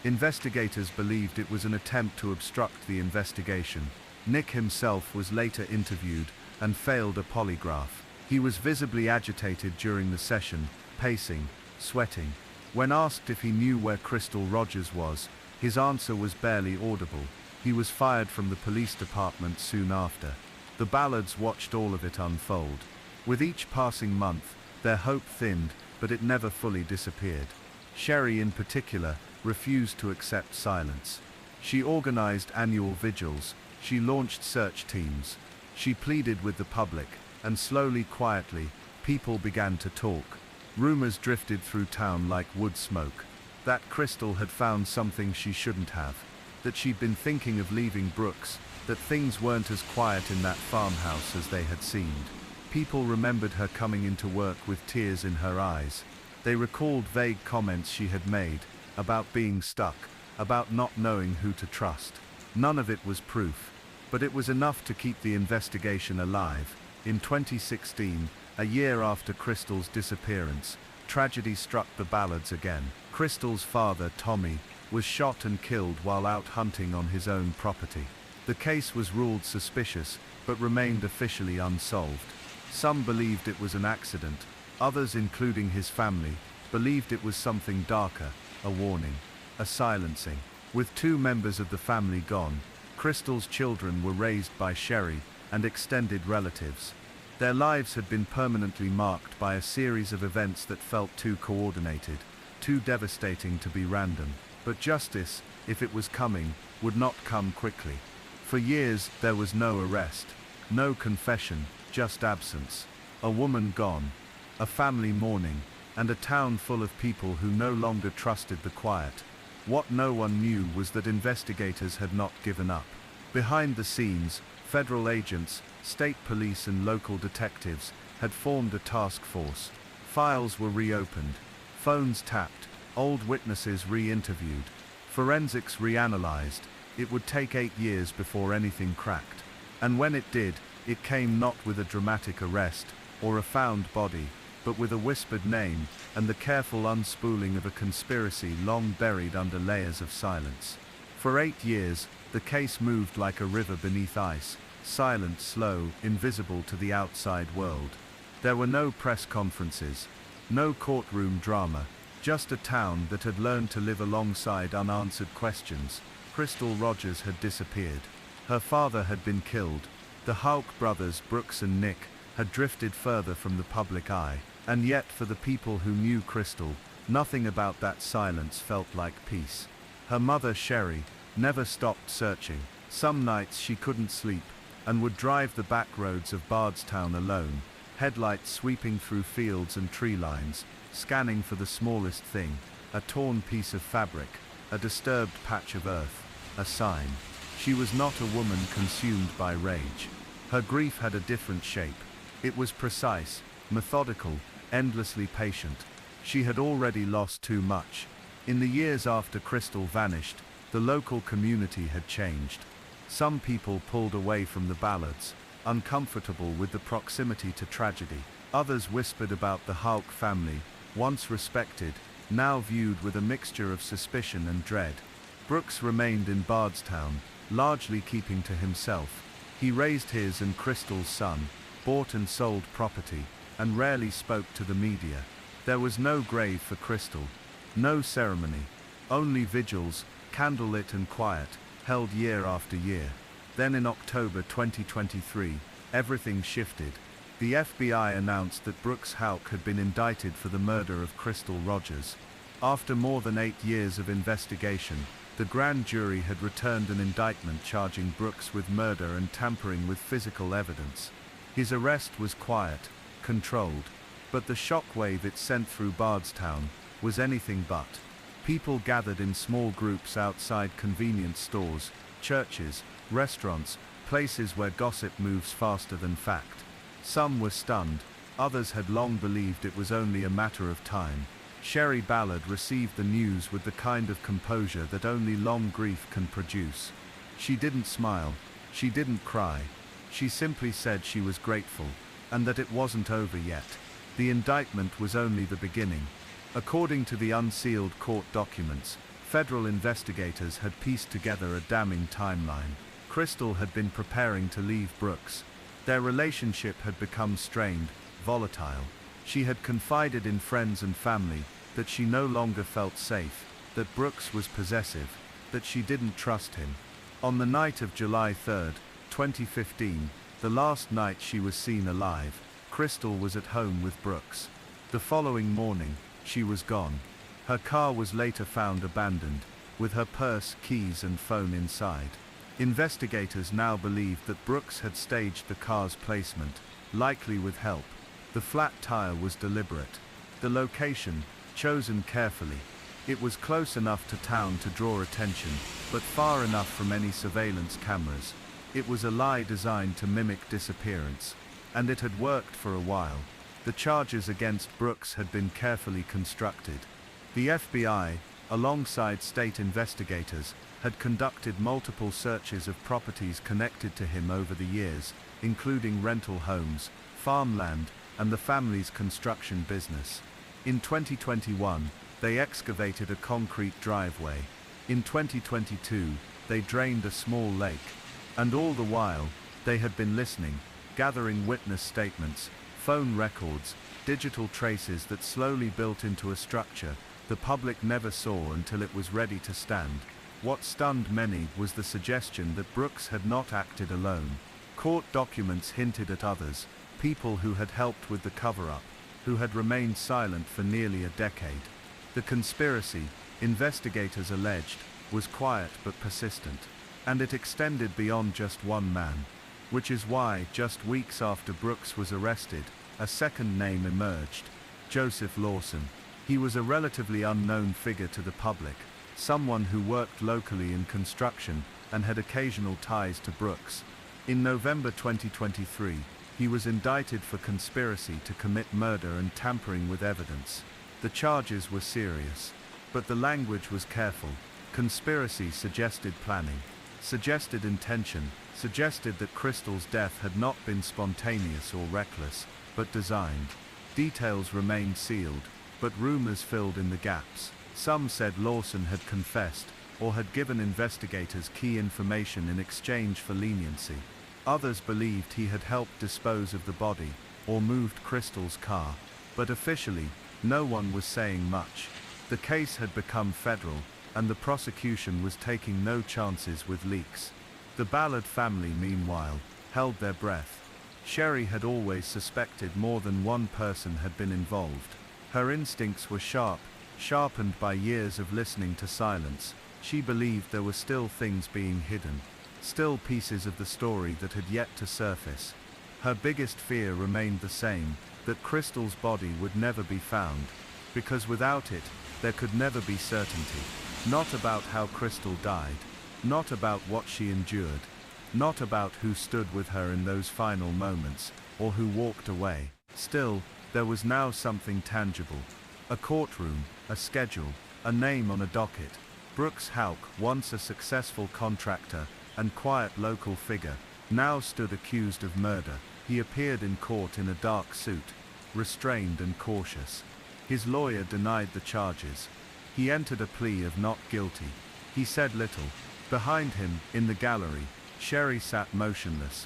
Investigators believed it was an attempt to obstruct the investigation. Nick himself was later interviewed and failed a polygraph. He was visibly agitated during the session, pacing, sweating. When asked if he knew where Crystal Rogers was, his answer was barely audible. He was fired from the police department soon after. The Ballards watched all of it unfold. With each passing month, their hope thinned, but it never fully disappeared. Sherry, in particular, refused to accept silence. She organized annual vigils. She launched search teams. She pleaded with the public, and slowly, quietly, people began to talk. Rumors drifted through town like wood smoke. That Crystal had found something she shouldn't have. That she'd been thinking of leaving Brooks. That things weren't as quiet in that farmhouse as they had seemed. People remembered her coming into work with tears in her eyes. They recalled vague comments she had made, about being stuck, about not knowing who to trust. None of it was proof, but it was enough to keep the investigation alive. In 2016, a year after Crystal's disappearance, tragedy struck the Ballards again. Crystal's father, Tommy, was shot and killed while out hunting on his own property. The case was ruled suspicious, but remained officially unsolved. Some believed it was an accident, others, including his family, believed it was something darker, a warning, a silencing. With 2 members of the family gone, Crystal's children were raised by Sherry and extended relatives. Their lives had been permanently marked by a series of events that felt too coordinated, too devastating to be random. But justice, if it was coming, would not come quickly. For years, there was no arrest, no confession, just absence. A woman gone, a family mourning, and a town full of people who no longer trusted the quiet. What no one knew was that investigators had not given up. Behind the scenes, federal agents, state police and local detectives had formed a task force. Files were reopened, phones tapped, old witnesses re-interviewed, forensics reanalyzed. It would take 8 years before anything cracked. And when it did, it came not with a dramatic arrest or a found body, but with a whispered name and the careful unspooling of a conspiracy long buried under layers of silence. For 8 years, the case moved like a river beneath ice, silent, slow, invisible to the outside world. There were no press conferences, no courtroom drama, just a town that had learned to live alongside unanswered questions. Crystal Rogers had disappeared. Her father had been killed. The Houck brothers, Brooks and Nick, had drifted further from the public eye. And yet, for the people who knew Crystal, nothing about that silence felt like peace. Her mother, Sherry, never stopped searching. Some nights she couldn't sleep, and would drive the back roads of Bardstown alone, headlights sweeping through fields and tree lines, scanning for the smallest thing, a torn piece of fabric, a disturbed patch of earth, a sign. She was not a woman consumed by rage. Her grief had a different shape. It was precise, methodical, endlessly patient. She had already lost too much. In the years after Crystal vanished, the local community had changed. Some people pulled away from the ballads, uncomfortable with the proximity to tragedy. Others whispered about the Houck family, once respected, now viewed with a mixture of suspicion and dread. Brooks remained in Bardstown, largely keeping to himself. He raised his and Crystal's son, bought and sold property, and rarely spoke to the media. There was no grave for Crystal, no ceremony, only vigils, candlelit and quiet, held year after year. Then in October 2023, everything shifted. The FBI announced that Brooks Houck had been indicted for the murder of Crystal Rogers. After more than 8 years of investigation, the grand jury had returned an indictment charging Brooks with murder and tampering with physical evidence. His arrest was quiet, controlled, but the shockwave it sent through Bardstown was anything but. People gathered in small groups outside convenience stores, churches, restaurants, places where gossip moves faster than fact. Some were stunned, others had long believed it was only a matter of time. Sherry Ballard received the news with the kind of composure that only long grief can produce. She didn't smile, she didn't cry. She simply said she was grateful, and that it wasn't over yet. The indictment was only the beginning. According to the unsealed court documents, federal investigators had pieced together a damning timeline. Crystal had been preparing to leave Brooks. Their relationship had become strained, volatile. She had confided in friends and family that she no longer felt safe, that Brooks was possessive, that she didn't trust him. On the night of July 3, 2015, the last night she was seen alive, Crystal was at home with Brooks. The following morning, she was gone. Her car was later found abandoned, with her purse, keys and phone inside. Investigators now believed that Brooks had staged the car's placement, likely with help. The flat tire was deliberate. The location, chosen carefully. It was close enough to town to draw attention, but far enough from any surveillance cameras. It was a lie designed to mimic disappearance. And it had worked for a while. The charges against Brooks had been carefully constructed. The FBI, alongside state investigators, had conducted multiple searches of properties connected to him over the years, including rental homes, farmland, and the family's construction business. In 2021, they excavated a concrete driveway. In 2022, they drained a small lake. And all the while, they had been listening, gathering witness statements, phone records, digital traces that slowly built into a structure the public never saw until it was ready to stand. What stunned many was the suggestion that Brooks had not acted alone. Court documents hinted at others, people who had helped with the cover-up, who had remained silent for nearly a decade. The conspiracy, investigators alleged, was quiet but persistent, and it extended beyond just one man. Which is why, just weeks after Brooks was arrested, a second name emerged: Joseph Lawson. He was a relatively unknown figure to the public, someone who worked locally in construction and had occasional ties to Brooks. In November 2023, he was indicted for conspiracy to commit murder and tampering with evidence. The charges were serious, but the language was careful. Conspiracy suggested planning, suggested intention, suggested that Crystal's death had not been spontaneous or reckless, but designed. Details remained sealed, but rumors filled in the gaps. Some said Lawson had confessed, or had given investigators key information in exchange for leniency. Others believed he had helped dispose of the body, or moved Crystal's car. But officially, no one was saying much. The case had become federal, and the prosecution was taking no chances with leaks. The Ballard family, meanwhile, held their breath. Sherry had always suspected more than one person had been involved. Her instincts were sharp, sharpened by years of listening to silence. She believed there were still things being hidden, still pieces of the story that had yet to surface. Her biggest fear remained the same, that Crystal's body would never be found, because without it, there could never be certainty. Not about how Crystal died, not about what she endured, not about who stood with her in those final moments, or who walked away. Still, there was now something tangible. A courtroom, a schedule, a name on a docket. Brooks Houck, once a successful contractor and quiet local figure, now stood accused of murder. He appeared in court in a dark suit, restrained and cautious. His lawyer denied the charges. He entered a plea of not guilty. He said little. Behind him, in the gallery, Sherry sat motionless.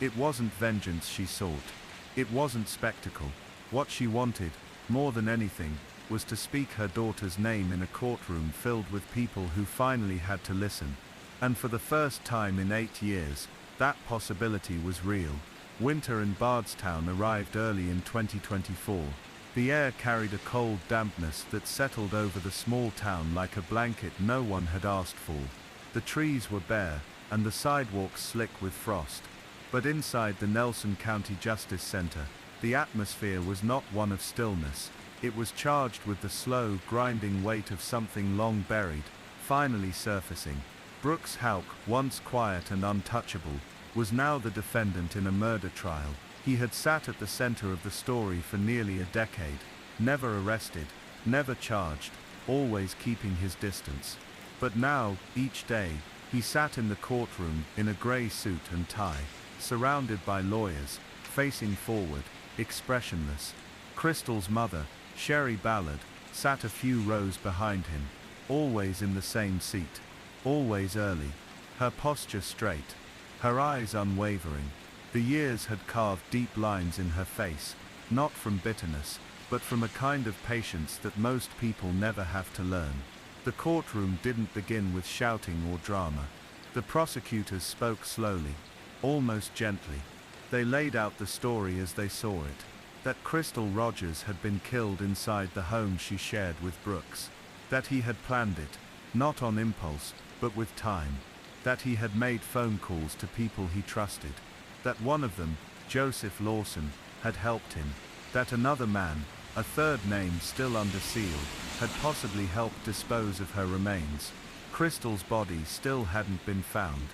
It wasn't vengeance she sought. It wasn't spectacle. What she wanted, more than anything, was to speak her daughter's name in a courtroom filled with people who finally had to listen. And for the first time in 8 years, that possibility was real. Winter in Bardstown arrived early in 2024. The air carried a cold dampness that settled over the small town like a blanket no one had asked for. The trees were bare, and the sidewalks slick with frost. But inside the Nelson County Justice Center, the atmosphere was not one of stillness. It was charged with the slow, grinding weight of something long buried, finally surfacing. Brooks Houck, once quiet and untouchable, was now the defendant in a murder trial. He had sat at the center of the story for nearly a decade, never arrested, never charged, always keeping his distance. But now, each day, he sat in the courtroom in a gray suit and tie, surrounded by lawyers, facing forward, expressionless. Crystal's mother, Sherry Ballard, sat a few rows behind him, always in the same seat, always early, her posture straight, her eyes unwavering. The years had carved deep lines in her face, not from bitterness, but from a kind of patience that most people never have to learn. The courtroom didn't begin with shouting or drama. The prosecutors spoke slowly, almost gently. They laid out the story as they saw it. That Crystal Rogers had been killed inside the home she shared with Brooks. That he had planned it, not on impulse, but with time. That he had made phone calls to people he trusted. That one of them, Joseph Lawson, had helped him. That another man, a third name still under seal, had possibly helped dispose of her remains. Crystal's body still hadn't been found.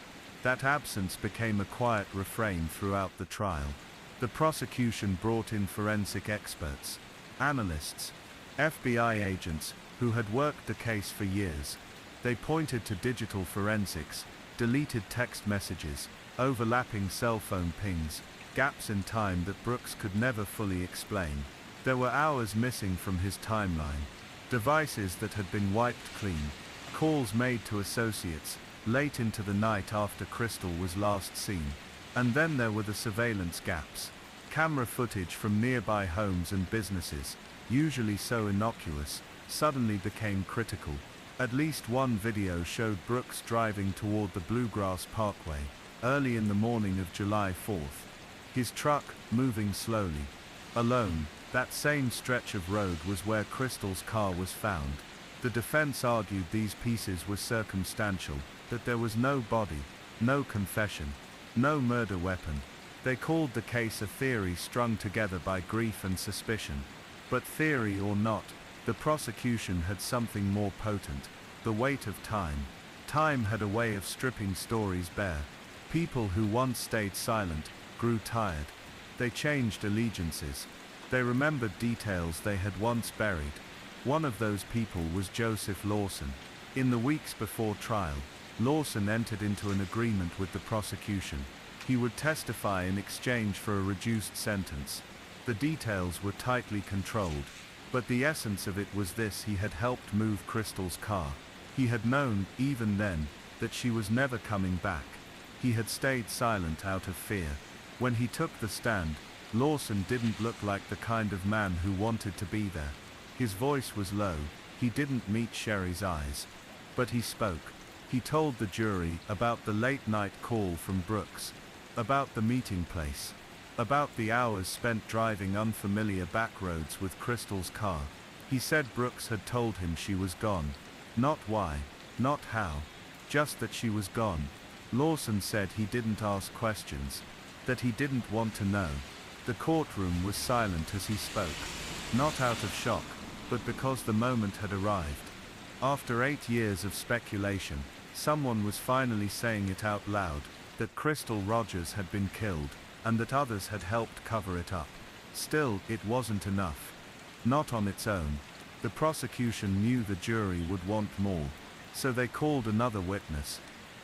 That absence became a quiet refrain throughout the trial. The prosecution brought in forensic experts, analysts, FBI agents, who had worked the case for years. They pointed to digital forensics, deleted text messages, overlapping cell phone pings, gaps in time that Brooks could never fully explain. There were hours missing from his timeline, devices that had been wiped clean, calls made to associates, late into the night after Crystal was last seen. And then there were the surveillance gaps. Camera footage from nearby homes and businesses, usually so innocuous, suddenly became critical. At least one video showed Brooks driving toward the Bluegrass Parkway, early in the morning of July 4th. His truck, moving slowly. Alone, that same stretch of road was where Crystal's car was found. The defense argued these pieces were circumstantial, that there was no body, no confession, no murder weapon. They called the case a theory strung together by grief and suspicion. But theory or not, the prosecution had something more potent: the weight of time. Time had a way of stripping stories bare. People who once stayed silent grew tired. They changed allegiances. They remembered details they had once buried. One of those people was Joseph Lawson. In the weeks before trial, Lawson entered into an agreement with the prosecution. He would testify in exchange for a reduced sentence. The details were tightly controlled, but the essence of it was this: he had helped move Crystal's car. He had known, even then, that she was never coming back. He had stayed silent out of fear. When he took the stand, Lawson didn't look like the kind of man who wanted to be there. His voice was low. He didn't meet Sherry's eyes. But he spoke. He told the jury about the late-night call from Brooks, about the meeting place, about the hours spent driving unfamiliar back roads with Crystal's car. He said Brooks had told him she was gone. Not why, not how, just that she was gone. Lawson said he didn't ask questions, that he didn't want to know. The courtroom was silent as he spoke, not out of shock, but because the moment had arrived. After 8 years of speculation, someone was finally saying it out loud, that Crystal Rogers had been killed, and that others had helped cover it up. Still, it wasn't enough. Not on its own. The prosecution knew the jury would want more, so they called another witness,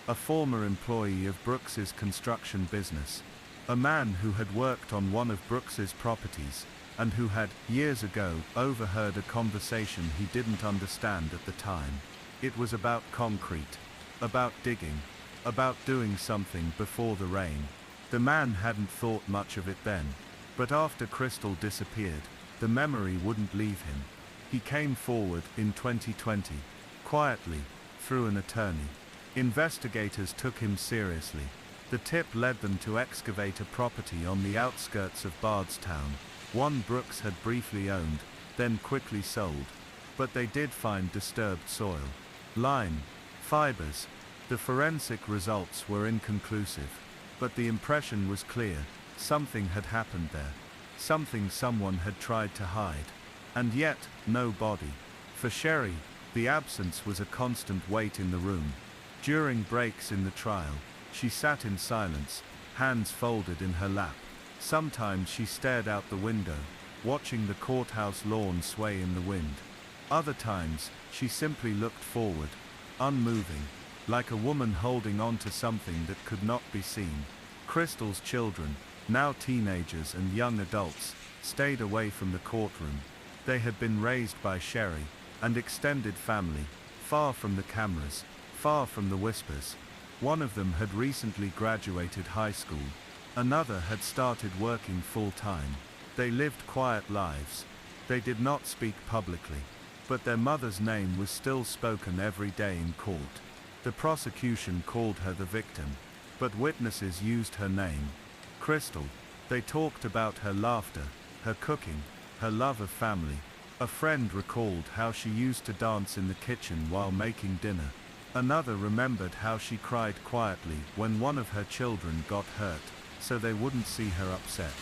a former employee of Brooks's construction business, a man who had worked on one of Brooks's properties, and who had, years ago, overheard a conversation he didn't understand at the time. It was about concrete, about digging, about doing something before the rain. The man hadn't thought much of it then, but after Crystal disappeared, the memory wouldn't leave him. He came forward in 2020, quietly, through an attorney. Investigators took him seriously. The tip led them to excavate a property on the outskirts of Bardstown, one Brooks had briefly owned, then quickly sold. But they did find disturbed soil. Lime, fibers. The forensic results were inconclusive, but the impression was clear: something had happened there. Something someone had tried to hide. And yet, no body. For Sherry, the absence was a constant weight in the room. During breaks in the trial, she sat in silence, hands folded in her lap. Sometimes she stared out the window, watching the courthouse lawn sway in the wind. Other times, she simply looked forward, unmoving, like a woman holding on to something that could not be seen. Crystal's children, now teenagers and young adults, stayed away from the courtroom. They had been raised by Sherry, and extended family, far from the cameras, far from the whispers. One of them had recently graduated high school. Another had started working full-time. They lived quiet lives. They did not speak publicly, but their mother's name was still spoken every day in court. The prosecution called her the victim, but witnesses used her name, Crystal. They talked about her laughter, her cooking, her love of family. A friend recalled how she used to dance in the kitchen while making dinner. Another remembered how she cried quietly when one of her children got hurt, so they wouldn't see her upset.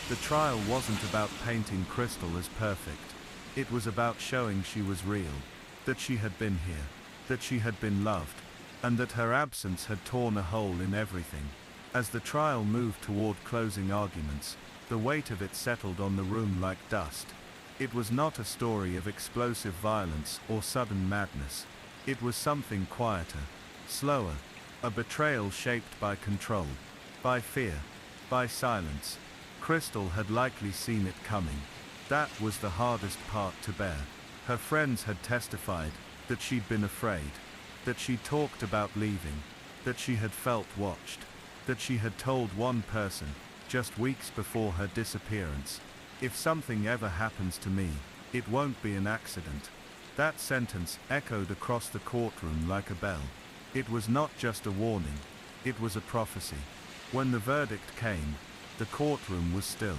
The trial wasn't about painting Crystal as perfect. It was about showing she was real, that she had been here, that she had been loved, and that her absence had torn a hole in everything. As the trial moved toward closing arguments, the weight of it settled on the room like dust. It was not a story of explosive violence or sudden madness. It was something quieter, slower, a betrayal shaped by control, by fear, by silence. Crystal had likely seen it coming. That was the hardest part to bear. Her friends had testified that she'd been afraid, that she'd talked about leaving, that she had felt watched, that she had told one person, just weeks before her disappearance, "If something ever happens to me, it won't be an accident." That sentence echoed across the courtroom like a bell. It was not just a warning, it was a prophecy. When the verdict came, the courtroom was still.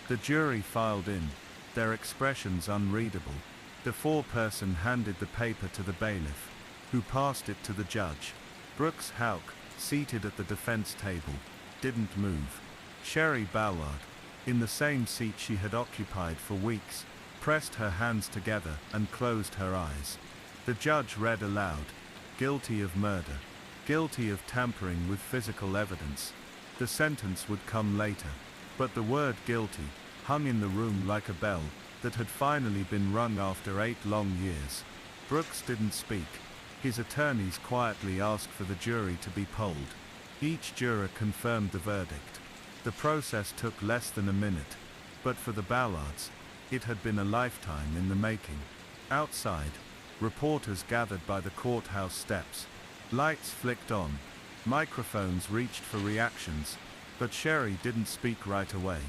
The jury filed in, their expressions unreadable. The foreperson handed the paper to the bailiff, who passed it to the judge. Brooks Houck, seated at the defense table, didn't move. Sherry Ballard, in the same seat she had occupied for weeks, pressed her hands together and closed her eyes. The judge read aloud, "Guilty of murder. Guilty of tampering with physical evidence." The sentence would come later, but the word guilty hung in the room like a bell that had finally been rung after 8 long years. Brooks didn't speak. His attorneys quietly asked for the jury to be polled. Each juror confirmed the verdict. The process took less than a minute, but for the Ballards, it had been a lifetime in the making. Outside, reporters gathered by the courthouse steps. Lights flicked on. Microphones reached for reactions, but Sherry didn't speak right away.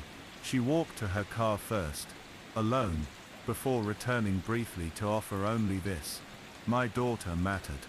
She walked to her car first, alone, before returning briefly to offer only this: "My daughter mattered.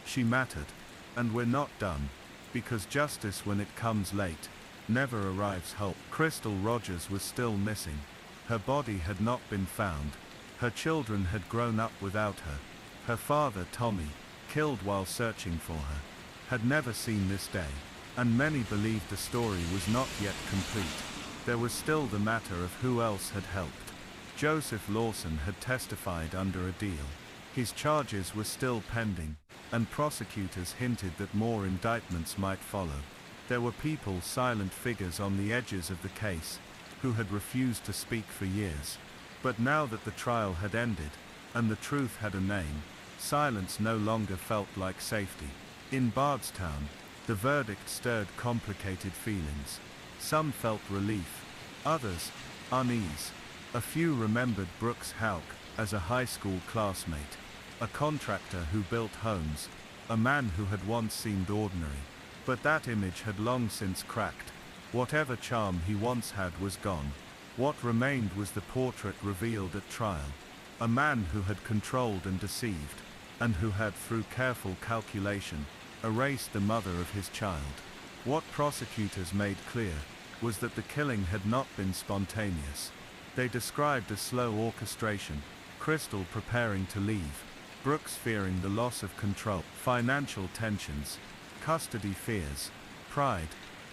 She mattered, and we're not done, because justice, when it comes late, never arrives whole." Crystal Rogers was still missing. Her body had not been found. Her children had grown up without her. Her father, Tommy, killed while searching for her, had never seen this day, and many believed the story was not yet complete. There was still the matter of who else had helped. Joseph Lawson had testified under a deal. His charges were still pending, and prosecutors hinted that more indictments might follow. There were people, silent figures on the edges of the case, who had refused to speak for years. But now that the trial had ended, and the truth had a name, silence no longer felt like safety. In Bardstown, the verdict stirred complicated feelings. Some felt relief, others, unease. A few remembered Brooks Houck as a high school classmate, a contractor who built homes, a man who had once seemed ordinary. But that image had long since cracked. Whatever charm he once had was gone. What remained was the portrait revealed at trial. A man who had controlled and deceived, and who had, through careful calculation, erased the mother of his child. What prosecutors made clear was that the killing had not been spontaneous. They described a slow orchestration, Crystal preparing to leave, Brooks fearing the loss of control, financial tensions, custody fears, pride,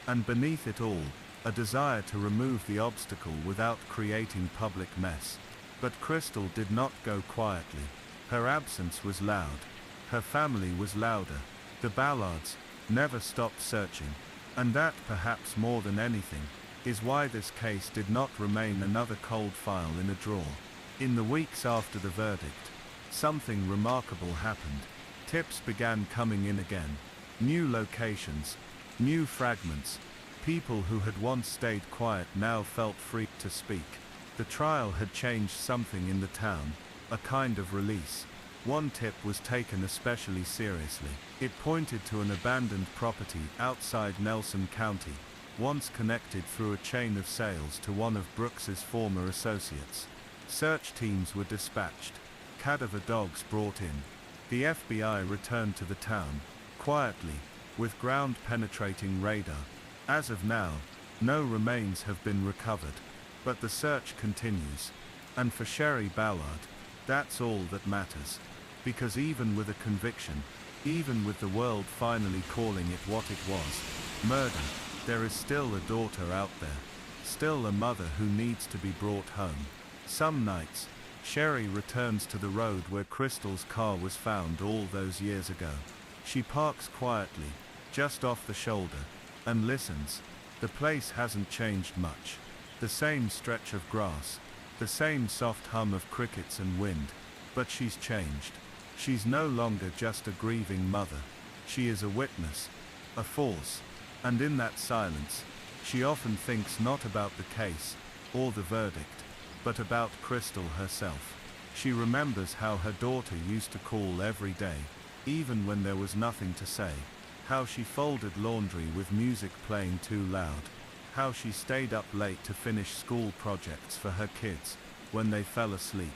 and beneath it all, a desire to remove the obstacle without creating public mess. But Crystal did not go quietly. Her absence was loud. Her family was louder. The Ballards never stopped searching. And that, perhaps more than anything, is why this case did not remain another cold file in a drawer. In the weeks after the verdict, something remarkable happened. Tips began coming in again. New locations, new fragments. People who had once stayed quiet now felt free to speak. The trial had changed something in the town, a kind of release. One tip was taken especially seriously. It pointed to an abandoned property outside Nelson County, once connected through a chain of sales to one of Brooks's former associates. Search teams were dispatched, cadaver dogs brought in. The FBI returned to the town, quietly, with ground-penetrating radar. As of now, no remains have been recovered, but the search continues. And for Sherry Ballard, that's all that matters. Because even with a conviction, even with the world finally calling it what it was, murder, there is still a daughter out there. Still a mother who needs to be brought home. Some nights, Sherry returns to the road where Crystal's car was found all those years ago. She parks quietly, just off the shoulder, and listens. The place hasn't changed much. The same stretch of grass, the same soft hum of crickets and wind, but she's changed. She's no longer just a grieving mother. She is a witness, a force, and in that silence, she often thinks not about the case, or the verdict, but about Crystal herself. She remembers how her daughter used to call every day, even when there was nothing to say. How she folded laundry with music playing too loud. How she stayed up late to finish school projects for her kids when they fell asleep.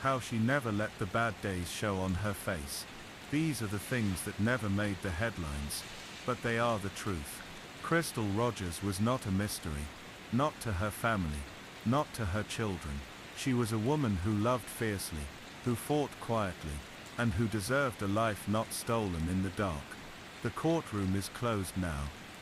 How she never let the bad days show on her face. These are the things that never made the headlines, but they are the truth. Crystal Rogers was not a mystery. Not to her family. Not to her children. She was a woman who loved fiercely, who fought quietly, and who deserved a life not stolen in the dark. The courtroom is closed now.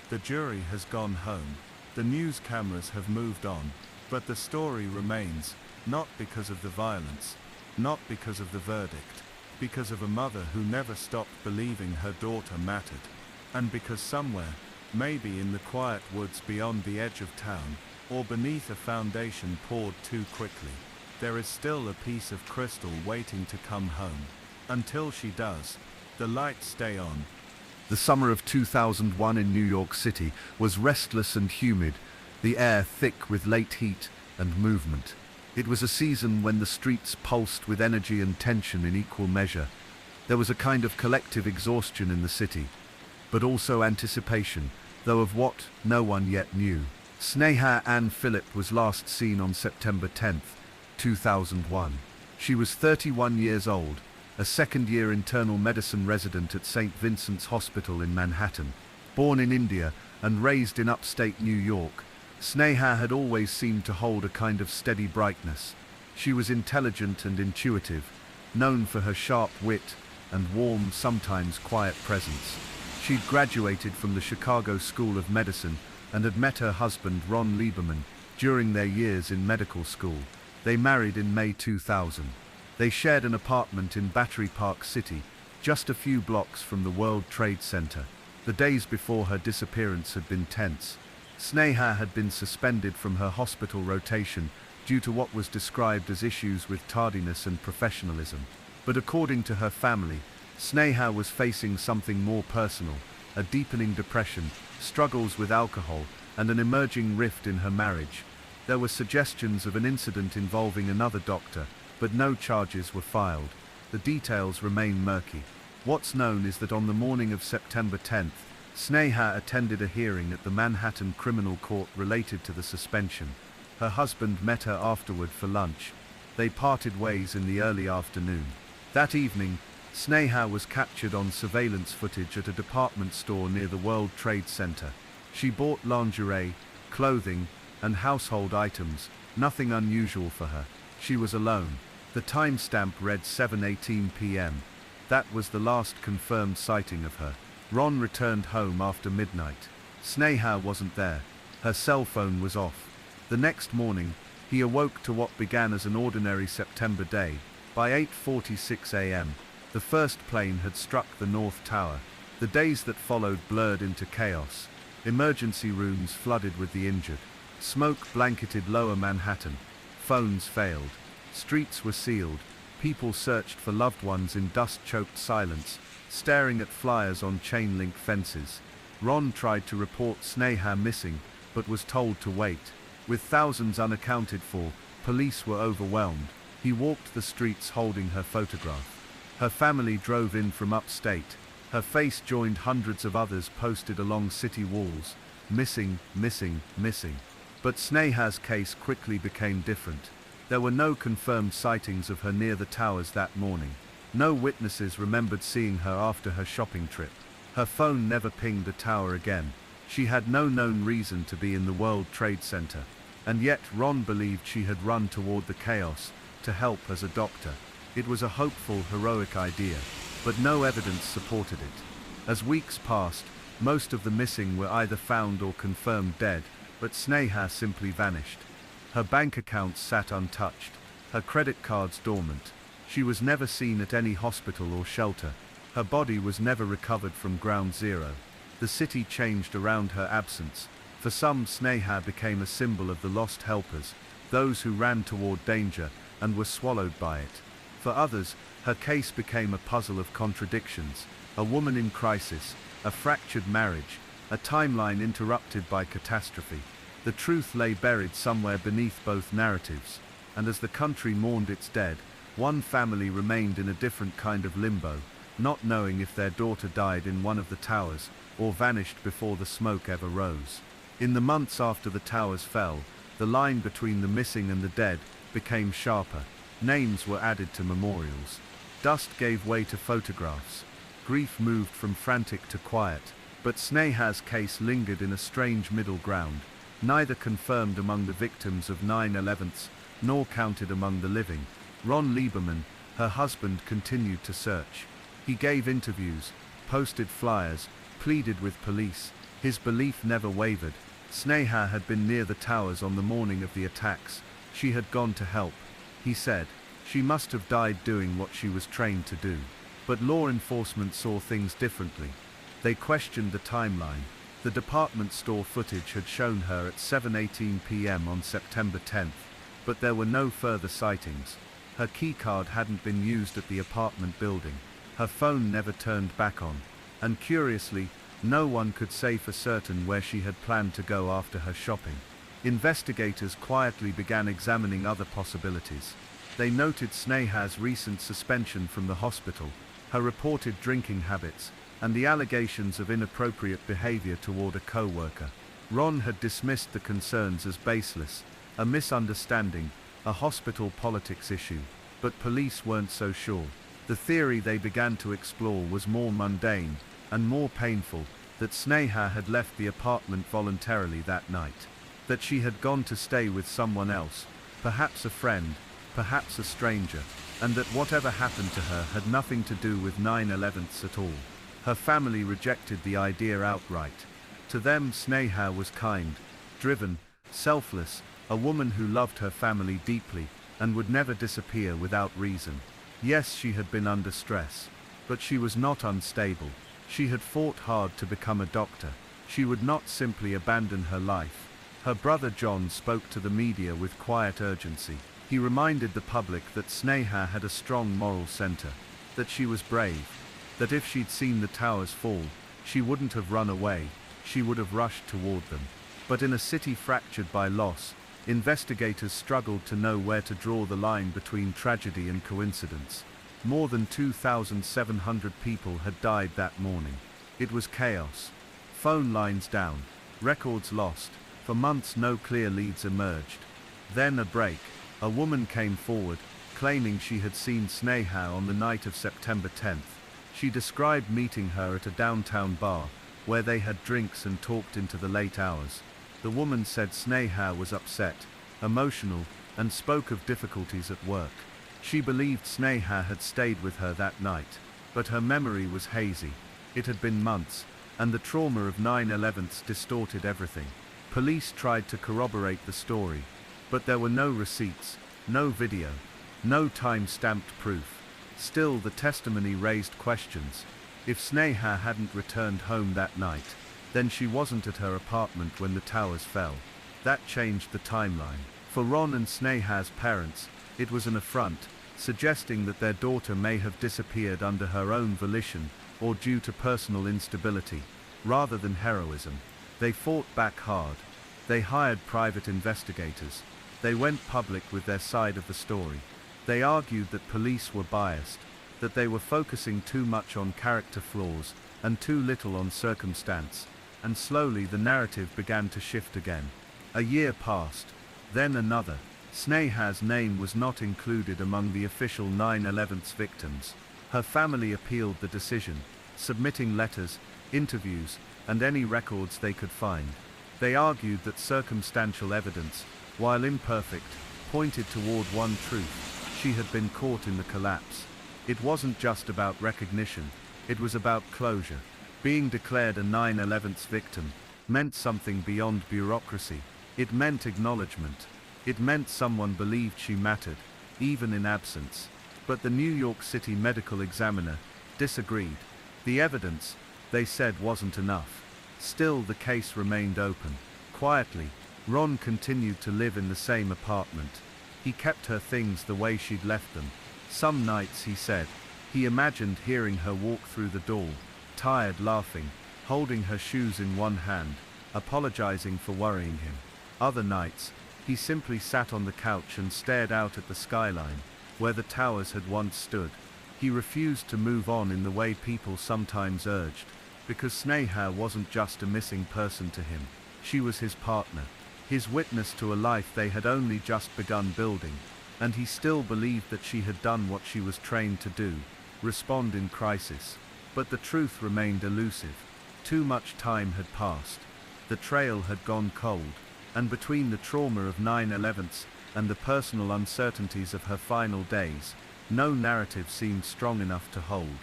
The jury has gone home. The news cameras have moved on. But the story remains, not because of the violence, not because of the verdict, because of a mother who never stopped believing her daughter mattered. And because somewhere, maybe in the quiet woods beyond the edge of town, or beneath a foundation poured too quickly, there is still a piece of crystal waiting to come home. Until she does, the lights stay on. The summer of 2001 in New York City was restless and humid, the air thick with late heat and movement. It was a season when the streets pulsed with energy and tension in equal measure. There was a kind of collective exhaustion in the city, but also anticipation, though of what no one yet knew. Sneha Ann Phillip was last seen on September 10th, 2001. She was 31 years old, a second-year internal medicine resident at St. Vincent's Hospital in Manhattan. Born in India and raised in upstate New York, Sneha had always seemed to hold a kind of steady brightness. She was intelligent and intuitive, known for her sharp wit and warm, sometimes quiet presence. She'd graduated from the Chicago School of Medicine and had met her husband Ron Lieberman during their years in medical school. They married in May 2000. They shared an apartment in Battery Park City, just a few blocks from the World Trade Center. The days before her disappearance had been tense. Sneha had been suspended from her hospital rotation due to what was described as issues with tardiness and professionalism. But according to her family, Sneha was facing something more personal, a deepening depression, struggles with alcohol, and an emerging rift in her marriage. There were suggestions of an incident involving another doctor, but no charges were filed. The details remain murky. What's known is that on the morning of September 10th, Sneha attended a hearing at the Manhattan Criminal Court related to the suspension. Her husband met her afterward for lunch. They parted ways in the early afternoon. That evening, Sneha was captured on surveillance footage at a department store near the World Trade Center. She bought lingerie, clothing, and household items, nothing unusual for her. She was alone. The timestamp read 7:18 p.m. That was the last confirmed sighting of her. Ron returned home after midnight. Sneha wasn't there. Her cell phone was off. The next morning, he awoke to what began as an ordinary September day. By 8:46 a.m., the first plane had struck the North Tower. The days that followed blurred into chaos. Emergency rooms flooded with the injured. Smoke blanketed lower Manhattan. Phones failed. Streets were sealed. People searched for loved ones in dust-choked silence, staring at flyers on chain-link fences. Ron tried to report Sneha missing, but was told to wait. With thousands unaccounted for, police were overwhelmed. He walked the streets holding her photograph. Her family drove in from upstate. Her face joined hundreds of others posted along city walls. Missing, missing, missing. But Sneha's case quickly became different. There were no confirmed sightings of her near the towers that morning. No witnesses remembered seeing her after her shopping trip. Her phone never pinged the tower again. She had no known reason to be in the World Trade Center. And yet Ron believed she had run toward the chaos to help as a doctor. It was a hopeful, heroic idea, but no evidence supported it. As weeks passed, most of the missing were either found or confirmed dead, but Sneha simply vanished. Her bank accounts sat untouched, her credit cards dormant. She was never seen at any hospital or shelter. Her body was never recovered from ground zero. The city changed around her absence. For some, Sneha became a symbol of the lost helpers, those who ran toward danger and were swallowed by it. For others, her case became a puzzle of contradictions, a woman in crisis, a fractured marriage, a timeline interrupted by catastrophe. The truth lay buried somewhere beneath both narratives, and as the country mourned its dead, one family remained in a different kind of limbo, not knowing if their daughter died in one of the towers or vanished before the smoke ever rose. In the months after the towers fell, the line between the missing and the dead became sharper. Names were added to memorials. Dust gave way to photographs. Grief moved from frantic to quiet. But Sneha's case lingered in a strange middle ground, neither confirmed among the victims of 9/11s, nor counted among the living. Ron Lieberman, her husband, continued to search. He gave interviews, posted flyers, pleaded with police. His belief never wavered. Sneha had been near the towers on the morning of the attacks. She had gone to help. He said, she must have died doing what she was trained to do. But law enforcement saw things differently. They questioned the timeline. The department store footage had shown her at 7:18 p.m. on September 10th, but there were no further sightings. Her keycard hadn't been used at the apartment building. Her phone never turned back on. And curiously, no one could say for certain where she had planned to go after her shopping. Investigators quietly began examining other possibilities. They noted Sneha's recent suspension from the hospital, her reported drinking habits, and the allegations of inappropriate behavior toward a co-worker. Ron had dismissed the concerns as baseless, a misunderstanding, a hospital politics issue, but police weren't so sure. The theory they began to explore was more mundane and more painful, that Sneha had left the apartment voluntarily that night, that she had gone to stay with someone else, perhaps a friend, perhaps a stranger, and that whatever happened to her had nothing to do with 9/11s at all. Her family rejected the idea outright. To them, Sneha was kind, driven, selfless, a woman who loved her family deeply and would never disappear without reason. Yes, she had been under stress, but she was not unstable. She had fought hard to become a doctor. She would not simply abandon her life. Her brother John spoke to the media with quiet urgency. He reminded the public that Sneha had a strong moral center, that she was brave, that if she'd seen the towers fall, she wouldn't have run away, she would have rushed toward them. But in a city fractured by loss, investigators struggled to know where to draw the line between tragedy and coincidence. More than 2,700 people had died that morning. It was chaos. Phone lines down, records lost. For months no clear leads emerged. Then a break. A woman came forward, claiming she had seen Sneha on the night of September 10th. She described meeting her at a downtown bar, where they had drinks and talked into the late hours. The woman said Sneha was upset, emotional, and spoke of difficulties at work. She believed Sneha had stayed with her that night, but her memory was hazy. It had been months, and the trauma of 9/11s distorted everything. Police tried to corroborate the story, but there were no receipts, no video, no time-stamped proof. Still, the testimony raised questions. If Sneha hadn't returned home that night, then she wasn't at her apartment when the towers fell. That changed the timeline. For Ron and Sneha's parents, it was an affront, suggesting that their daughter may have disappeared under her own volition or due to personal instability, rather than heroism. They fought back hard. They hired private investigators. They went public with their side of the story. They argued that police were biased, that they were focusing too much on character flaws and too little on circumstance, and slowly the narrative began to shift again. A year passed, then another. Sneha's name was not included among the official 9/11's victims. Her family appealed the decision, submitting letters, interviews, and any records they could find. They argued that circumstantial evidence, while imperfect, pointed toward one truth: she had been caught in the collapse. It wasn't just about recognition, it was about closure. Being declared a 9/11's victim meant something beyond bureaucracy. It meant acknowledgement. It meant someone believed she mattered, even in absence. But the New York City medical examiner disagreed. The evidence, they said, wasn't enough. Still, the case remained open. Quietly, Ron continued to live in the same apartment. He kept her things the way she'd left them. Some nights, he said, he imagined hearing her walk through the door, tired, laughing, holding her shoes in one hand, apologizing for worrying him. Other nights, he simply sat on the couch and stared out at the skyline, where the towers had once stood. He refused to move on in the way people sometimes urged. because Sneha wasn't just a missing person to him. She was his partner, his witness to a life they had only just begun building, and he still believed that she had done what she was trained to do, respond in crisis. But the truth remained elusive. Too much time had passed. The trail had gone cold, and between the trauma of 9/11 and the personal uncertainties of her final days, no narrative seemed strong enough to hold.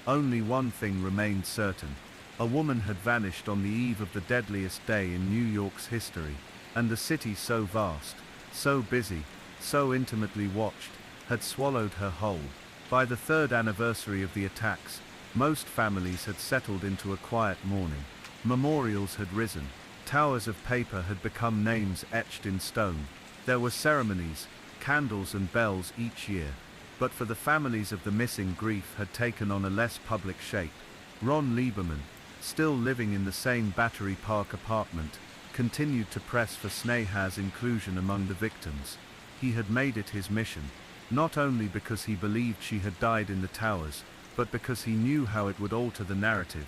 Only one thing remained certain. A woman had vanished on the eve of the deadliest day in New York's history, and the city so vast, so busy, so intimately watched, had swallowed her whole. By the third anniversary of the attacks, most families had settled into a quiet mourning. Memorials had risen. Towers of paper had become names etched in stone. There were ceremonies, candles and bells each year. But for the families of the missing, grief had taken on a less public shape. Ron Lieberman, still living in the same Battery Park apartment, continued to press for Sneha's inclusion among the victims. He had made it his mission, not only because he believed she had died in the towers, but because he knew how it would alter the narrative.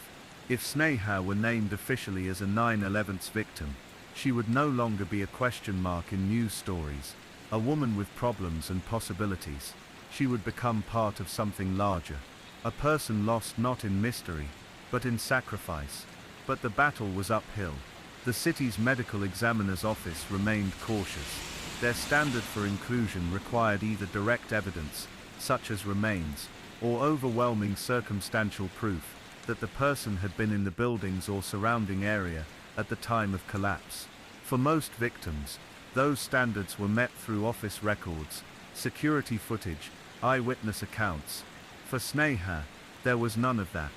If Sneha were named officially as a 9/11 victim, she would no longer be a question mark in news stories, a woman with problems and possibilities. She would become part of something larger, a person lost not in mystery, but in sacrifice. But the battle was uphill. The city's medical examiner's office remained cautious. Their standard for inclusion required either direct evidence, such as remains, or overwhelming circumstantial proof that the person had been in the buildings or surrounding area at the time of collapse. For most victims, those standards were met through office records, security footage, eyewitness accounts. For Sneha, there was none of that.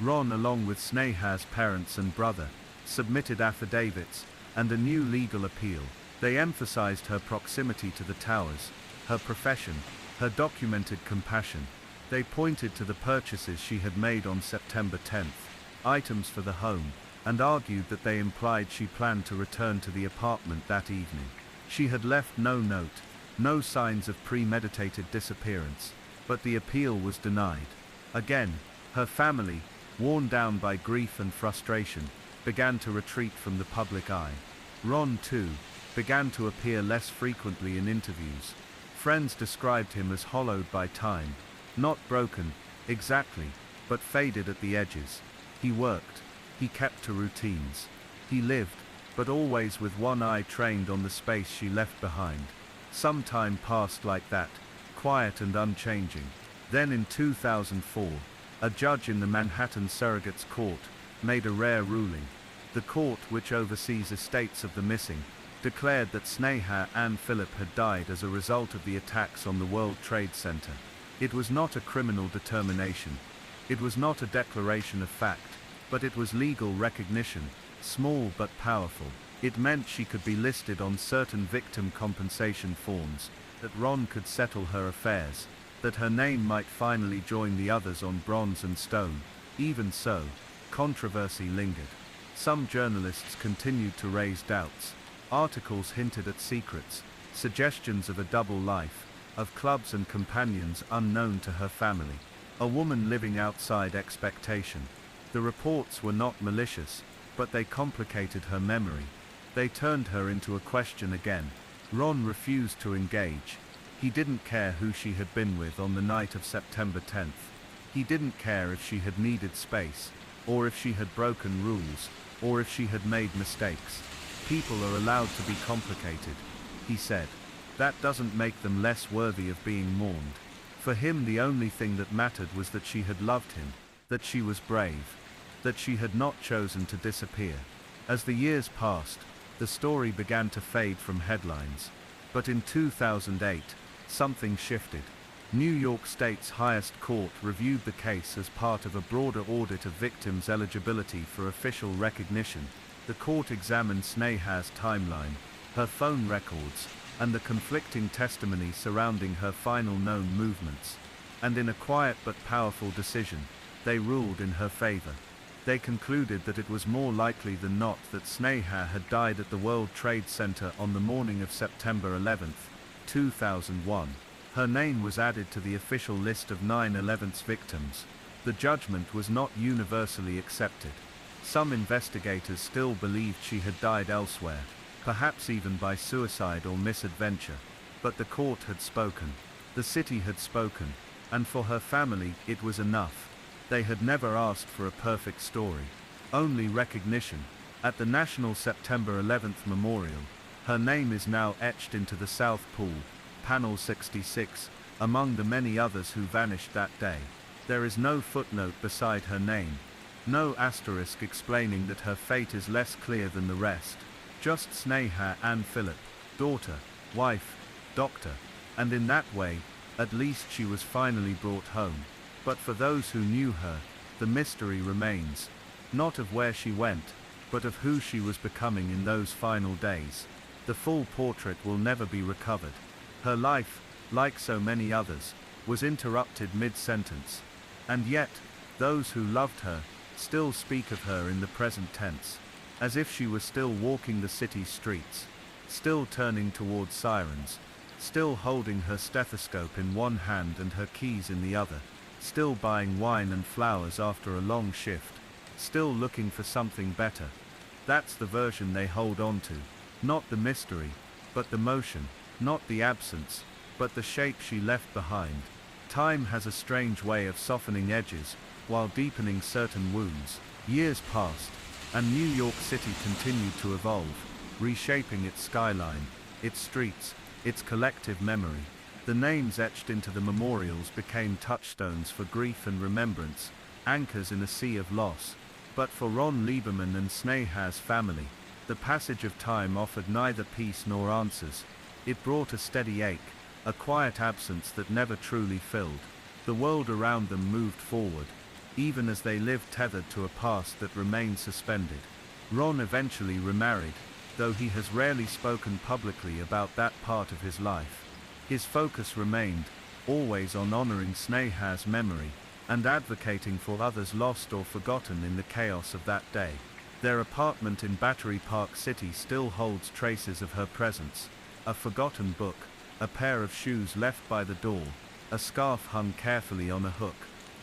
Ron, along with Sneha's parents and brother, submitted affidavits and a new legal appeal. They emphasized her proximity to the towers, her profession, her documented compassion. They pointed to the purchases she had made on September 10th, items for the home, and argued that they implied she planned to return to the apartment that evening. She had left no note, no signs of premeditated disappearance, but the appeal was denied. Again, her family, worn down by grief and frustration, began to retreat from the public eye. Ron, too, began to appear less frequently in interviews. Friends described him as hollowed by time, not broken, exactly, but faded at the edges. He worked, he kept to routines. He lived, but always with one eye trained on the space she left behind. Some time passed like that, quiet and unchanging. Then in 2004, a judge in the Manhattan Surrogates Court made a rare ruling. The court, which oversees estates of the missing, declared that Sneha Ann Phillip had died as a result of the attacks on the World Trade Center. It was not a criminal determination. It was not a declaration of fact, but it was legal recognition, small but powerful. It meant she could be listed on certain victim compensation forms, that Ron could settle her affairs, that her name might finally join the others on bronze and stone. Even so, controversy lingered. Some journalists continued to raise doubts. Articles hinted at secrets, suggestions of a double life, of clubs and companions unknown to her family, a woman living outside expectation. The reports were not malicious, but they complicated her memory. They turned her into a question again. Ron refused to engage. He didn't care who she had been with on the night of September 10th. He didn't care if she had needed space, or if she had broken rules, or if she had made mistakes. People are allowed to be complicated, he said. That doesn't make them less worthy of being mourned. For him, the only thing that mattered was that she had loved him, that she was brave, that she had not chosen to disappear. As the years passed, the story began to fade from headlines. But in 2008, something shifted. New York State's highest court reviewed the case as part of a broader audit of victims' eligibility for official recognition. The court examined Sneha's timeline, her phone records, and the conflicting testimony surrounding her final known movements. And in a quiet but powerful decision, they ruled in her favor. They concluded that it was more likely than not that Sneha had died at the World Trade Center on the morning of September 11th, 2001. Her name was added to the official list of 9/11's victims. The judgment was not universally accepted. Some investigators still believed she had died elsewhere, perhaps even by suicide or misadventure. But the court had spoken. The city had spoken, and for her family it was enough. They had never asked for a perfect story, only recognition. At the National September 11th Memorial, her name is now etched into the South Pool, panel 66, among the many others who vanished that day. There is no footnote beside her name, no asterisk explaining that her fate is less clear than the rest, just Sneha Ann Philip, daughter, wife, doctor, and in that way, at least she was finally brought home. But for those who knew her, the mystery remains, not of where she went, but of who she was becoming in those final days. The full portrait will never be recovered. Her life, like so many others, was interrupted mid-sentence. And yet, those who loved her, still speak of her in the present tense, as if she was still walking the city streets, still turning towards sirens, still holding her stethoscope in one hand and her keys in the other, still buying wine and flowers after a long shift, still looking for something better. That's the version they hold on to, not the mystery, but the motion, not the absence, but the shape she left behind. Time has a strange way of softening edges, while deepening certain wounds. Years passed, and New York City continued to evolve, reshaping its skyline, its streets, its collective memory. The names etched into the memorials became touchstones for grief and remembrance, anchors in a sea of loss. But for Ron Lieberman and Sneha's family, the passage of time offered neither peace nor answers. It brought a steady ache, a quiet absence that never truly filled. The world around them moved forward, even as they lived tethered to a past that remained suspended. Ron eventually remarried, though he has rarely spoken publicly about that part of his life. His focus remained, always on honoring Sneha's memory, and advocating for others lost or forgotten in the chaos of that day. Their apartment in Battery Park City still holds traces of her presence. A forgotten book, a pair of shoes left by the door, a scarf hung carefully on a hook.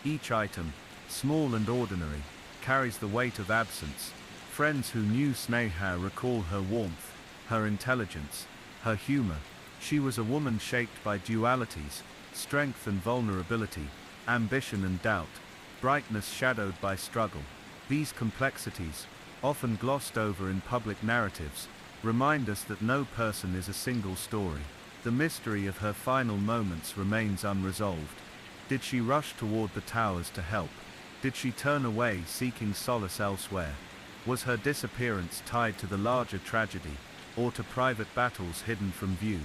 Each item, small and ordinary, carries the weight of absence. Friends who knew Sneha recall her warmth, her intelligence, her humor. She was a woman shaped by dualities, strength and vulnerability, ambition and doubt, brightness shadowed by struggle. These complexities, often glossed over in public narratives, remind us that no person is a single story. The mystery of her final moments remains unresolved. Did she rush toward the towers to help? Did she turn away seeking solace elsewhere? Was her disappearance tied to the larger tragedy, or to private battles hidden from view?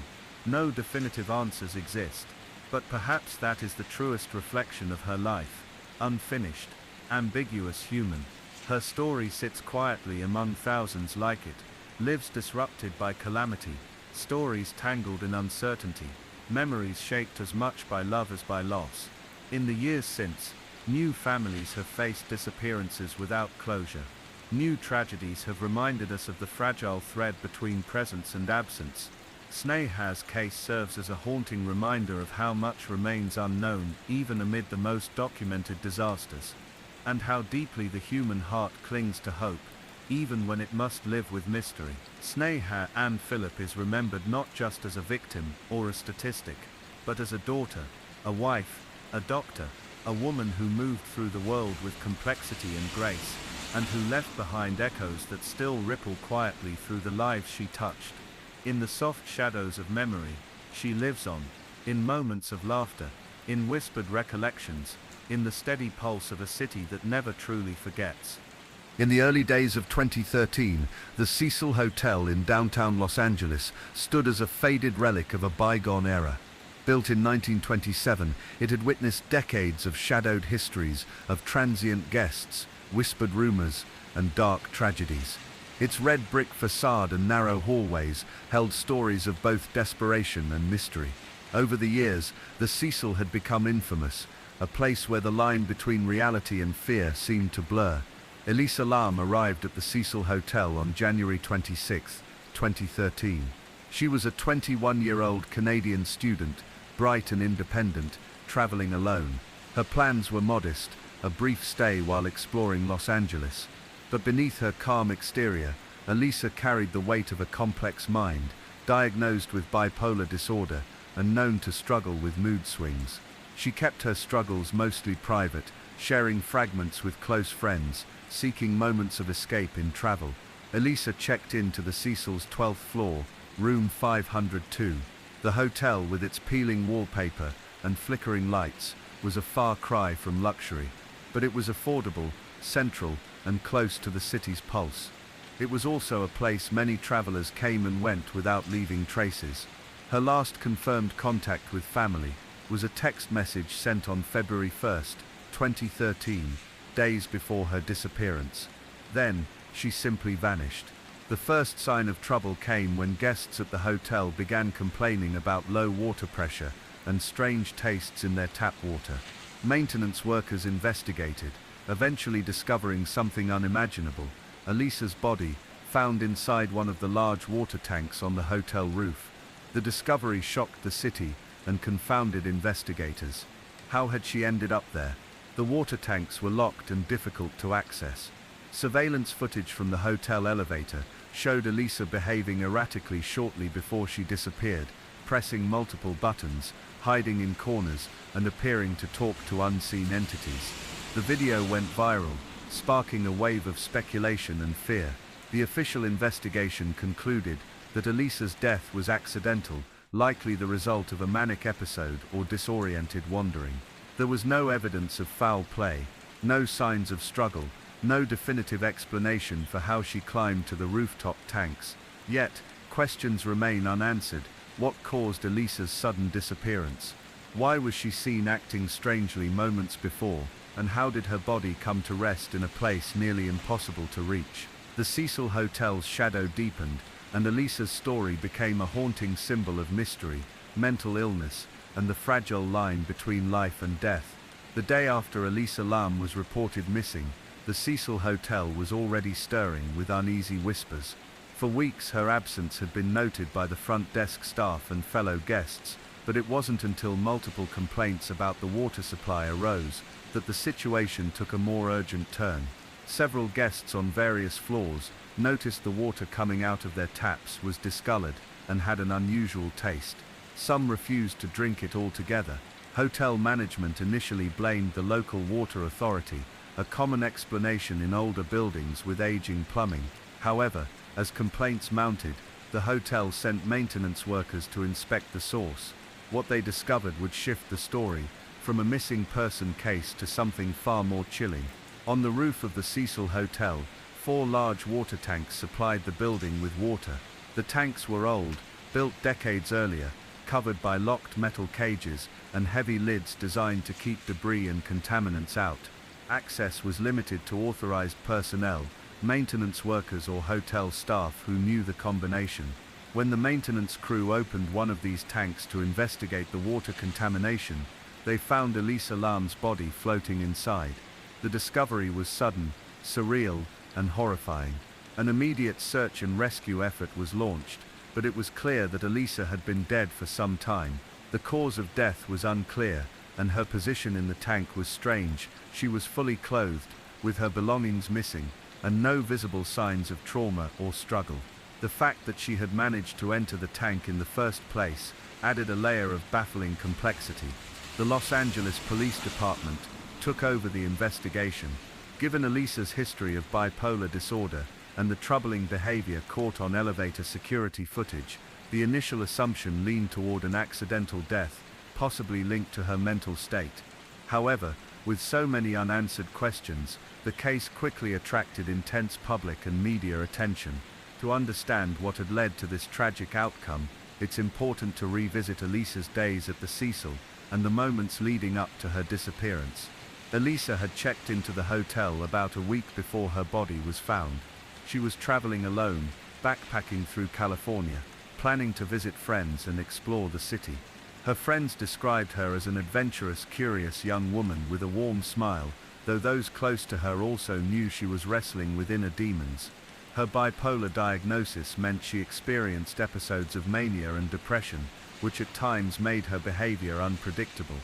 No definitive answers exist, but perhaps that is the truest reflection of her life. Unfinished, ambiguous human. Her story sits quietly among thousands like it, lives disrupted by calamity, stories tangled in uncertainty, memories shaped as much by love as by loss. In the years since, new families have faced disappearances without closure. New tragedies have reminded us of the fragile thread between presence and absence. Sneha's case serves as a haunting reminder of how much remains unknown even amid the most documented disasters, and how deeply the human heart clings to hope, even when it must live with mystery. Sneha Ann Philip is remembered not just as a victim or a statistic, but as a daughter, a wife, a doctor, a woman who moved through the world with complexity and grace, and who left behind echoes that still ripple quietly through the lives she touched. In the soft shadows of memory, she lives on, in moments of laughter, in whispered recollections, in the steady pulse of a city that never truly forgets. In the early days of 2013, the Cecil Hotel in downtown Los Angeles stood as a faded relic of a bygone era. Built in 1927, it had witnessed decades of shadowed histories, of transient guests, whispered rumors, and dark tragedies. Its red brick facade and narrow hallways held stories of both desperation and mystery. Over the years, the Cecil had become infamous, a place where the line between reality and fear seemed to blur. Elisa Lam arrived at the Cecil Hotel on January 26, 2013. She was a 21-year-old Canadian student, bright and independent, traveling alone. Her plans were modest, a brief stay while exploring Los Angeles. But beneath her calm exterior, Elisa carried the weight of a complex mind, diagnosed with bipolar disorder and known to struggle with mood swings. She kept her struggles mostly private, sharing fragments with close friends, seeking moments of escape in travel. Elisa checked into the Cecil's 12th floor, room 502. The hotel, with its peeling wallpaper and flickering lights, was a far cry from luxury. But it was affordable, central, and close to the city's pulse. It was also a place many travelers came and went without leaving traces. Her last confirmed contact with family was a text message sent on February 1st, 2013, days before her disappearance. Then, she simply vanished. The first sign of trouble came when guests at the hotel began complaining about low water pressure and strange tastes in their tap water. Maintenance workers investigated, eventually discovering something unimaginable: Elisa's body, found inside one of the large water tanks on the hotel roof. The discovery shocked the city and confounded investigators. How had she ended up there? The water tanks were locked and difficult to access. Surveillance footage from the hotel elevator showed Elisa behaving erratically shortly before she disappeared, pressing multiple buttons, hiding in corners, and appearing to talk to unseen entities. The video went viral, sparking a wave of speculation and fear. The official investigation concluded that Elisa's death was accidental, likely the result of a manic episode or disoriented wandering. There was no evidence of foul play, no signs of struggle, no definitive explanation for how she climbed to the rooftop tanks. Yet, questions remain unanswered. What caused Elisa's sudden disappearance? Why was she seen acting strangely moments before? And how did her body come to rest in a place nearly impossible to reach? The Cecil Hotel's shadow deepened, and Elisa's story became a haunting symbol of mystery, mental illness, and the fragile line between life and death. The day after Elisa Lam was reported missing, the Cecil Hotel was already stirring with uneasy whispers. For weeks her absence had been noted by the front desk staff and fellow guests, but it wasn't until multiple complaints about the water supply arose that the situation took a more urgent turn. Several guests on various floors noticed the water coming out of their taps was discolored and had an unusual taste. Some refused to drink it altogether. Hotel management initially blamed the local water authority, a common explanation in older buildings with aging plumbing. However, as complaints mounted, the hotel sent maintenance workers to inspect the source. What they discovered would shift the story from a missing person case to something far more chilling. On the roof of the Cecil Hotel, 4 large water tanks supplied the building with water. The tanks were old, built decades earlier, covered by locked metal cages and heavy lids designed to keep debris and contaminants out. Access was limited to authorized personnel, maintenance workers or hotel staff who knew the combination. When the maintenance crew opened one of these tanks to investigate the water contamination, they found Elisa Lam's body floating inside. The discovery was sudden, surreal, and horrifying. An immediate search and rescue effort was launched, but it was clear that Elisa had been dead for some time. The cause of death was unclear, and her position in the tank was strange. She was fully clothed, with her belongings missing, and no visible signs of trauma or struggle. The fact that she had managed to enter the tank in the first place added a layer of baffling complexity. The Los Angeles Police Department took over the investigation. Given Elisa's history of bipolar disorder and the troubling behavior caught on elevator security footage, the initial assumption leaned toward an accidental death, possibly linked to her mental state. However, with so many unanswered questions, the case quickly attracted intense public and media attention. To understand what had led to this tragic outcome, it's important to revisit Elisa's days at the Cecil and the moments leading up to her disappearance. Elisa had checked into the hotel about a week before her body was found. She was traveling alone, backpacking through California, planning to visit friends and explore the city. Her friends described her as an adventurous, curious young woman with a warm smile, though those close to her also knew she was wrestling with inner demons. Her bipolar diagnosis meant she experienced episodes of mania and depression, which at times made her behavior unpredictable.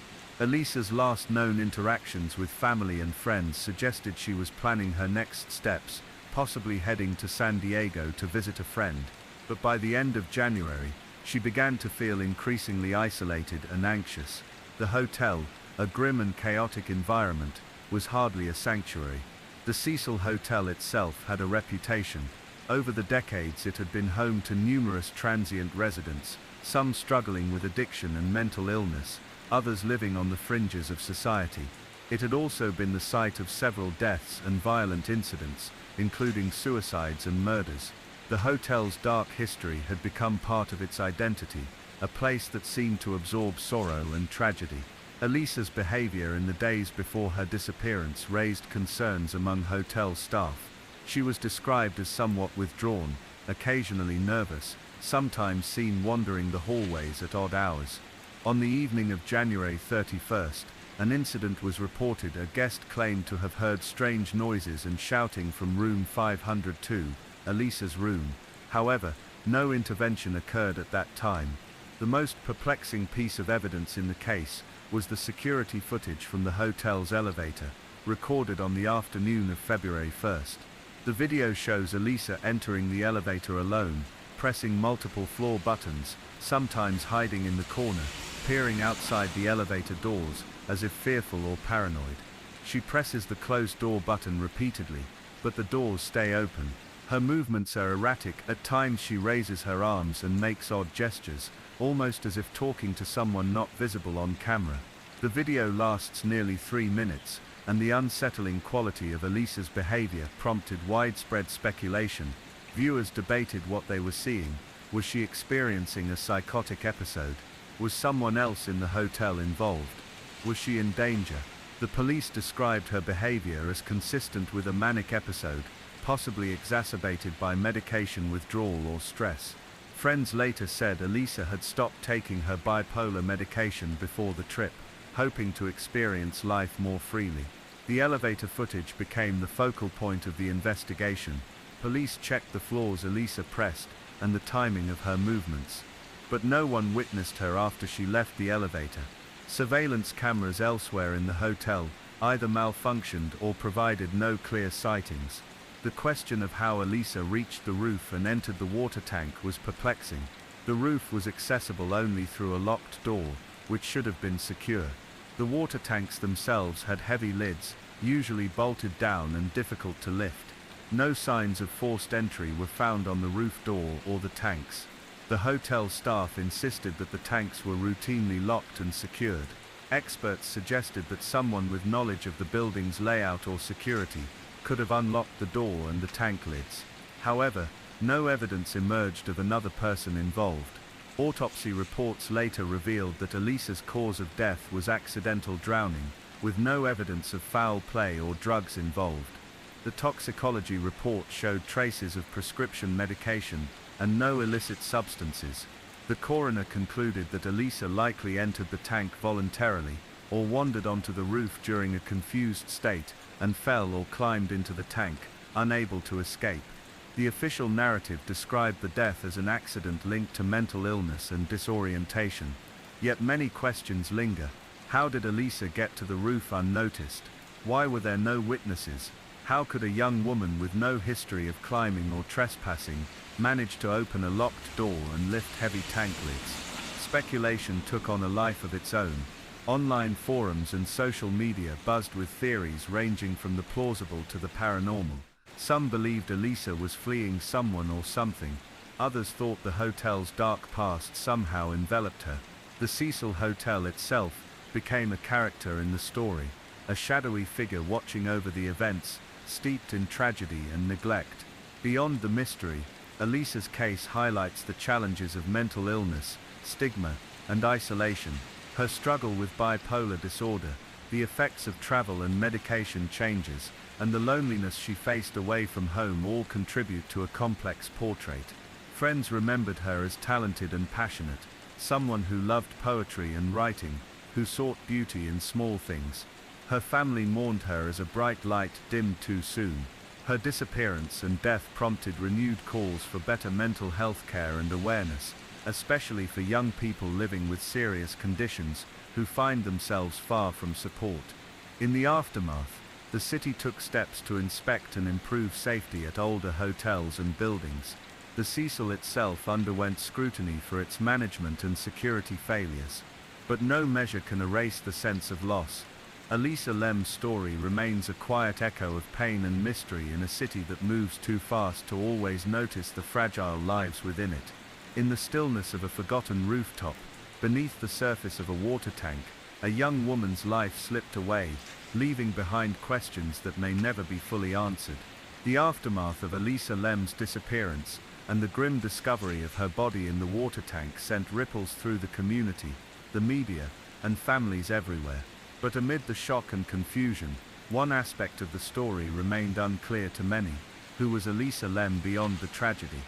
Elisa's last known interactions with family and friends suggested she was planning her next steps, possibly heading to San Diego to visit a friend. But by the end of January, she began to feel increasingly isolated and anxious. The hotel, a grim and chaotic environment, was hardly a sanctuary. The Cecil Hotel itself had a reputation. Over the decades it had been home to numerous transient residents, some struggling with addiction and mental illness, others living on the fringes of society. It had also been the site of several deaths and violent incidents, including suicides and murders. The hotel's dark history had become part of its identity, a place that seemed to absorb sorrow and tragedy. Elisa's behavior in the days before her disappearance raised concerns among hotel staff. She was described as somewhat withdrawn, occasionally nervous, sometimes seen wandering the hallways at odd hours. On the evening of January 31st, an incident was reported. A guest claimed to have heard strange noises and shouting from room 502, Elisa's room. However, no intervention occurred at that time. The most perplexing piece of evidence in the case was the security footage from the hotel's elevator, recorded on the afternoon of February 1st. The video shows Elisa entering the elevator alone, pressing multiple floor buttons, sometimes hiding in the corner, peering outside the elevator doors, as if fearful or paranoid. She presses the closed door button repeatedly, but the doors stay open. Her movements are erratic. At times she raises her arms and makes odd gestures, almost as if talking to someone not visible on camera. The video lasts nearly 3 minutes, and the unsettling quality of Elisa's behavior prompted widespread speculation. Viewers debated what they were seeing. Was she experiencing a psychotic episode? Was someone else in the hotel involved? Was she in danger? The police described her behavior as consistent with a manic episode, possibly exacerbated by medication withdrawal or stress. Friends later said Elisa had stopped taking her bipolar medication before the trip, hoping to experience life more freely. The elevator footage became the focal point of the investigation. Police checked the floors Elisa pressed and the timing of her movements. But no one witnessed her after she left the elevator. Surveillance cameras elsewhere in the hotel either malfunctioned or provided no clear sightings. The question of how Elisa reached the roof and entered the water tank was perplexing. The roof was accessible only through a locked door, which should have been secure. The water tanks themselves had heavy lids, usually bolted down and difficult to lift. No signs of forced entry were found on the roof door or the tanks. The hotel staff insisted that the tanks were routinely locked and secured. Experts suggested that someone with knowledge of the building's layout or security could have unlocked the door and the tank lids. However, no evidence emerged of another person involved. Autopsy reports later revealed that Elisa's cause of death was accidental drowning, with no evidence of foul play or drugs involved. The toxicology report showed traces of prescription medication and no illicit substances. The coroner concluded that Elisa likely entered the tank voluntarily, or wandered onto the roof during a confused state, and fell or climbed into the tank, unable to escape. The official narrative described the death as an accident linked to mental illness and disorientation. Yet many questions linger. How did Elisa get to the roof unnoticed? Why were there no witnesses? How could a young woman with no history of climbing or trespassing manage to open a locked door and lift heavy tank lids? Speculation took on a life of its own. Online forums and social media buzzed with theories ranging from the plausible to the paranormal. Some believed Elisa was fleeing someone or something. Others thought the hotel's dark past somehow enveloped her. The Cecil Hotel itself became a character in the story, a shadowy figure watching over the events, steeped in tragedy and neglect. Beyond the mystery, Elisa's case highlights the challenges of mental illness, stigma, and isolation. Her struggle with bipolar disorder, the effects of travel and medication changes, and the loneliness she faced away from home all contribute to a complex portrait. Friends remembered her as talented and passionate, someone who loved poetry and writing, who sought beauty in small things. Her family mourned her as a bright light dimmed too soon. Her disappearance and death prompted renewed calls for better mental health care and awareness, especially for young people living with serious conditions, who find themselves far from support. In the aftermath, the city took steps to inspect and improve safety at older hotels and buildings. The Cecil itself underwent scrutiny for its management and security failures. But no measure can erase the sense of loss. Elisa Lam's story remains a quiet echo of pain and mystery in a city that moves too fast to always notice the fragile lives within it. In the stillness of a forgotten rooftop, beneath the surface of a water tank, a young woman's life slipped away, leaving behind questions that may never be fully answered. The aftermath of Elisa Lam's disappearance, and the grim discovery of her body in the water tank sent ripples through the community, the media, and families everywhere. But amid the shock and confusion, one aspect of the story remained unclear to many. Who was Elisa Lam beyond the tragedy?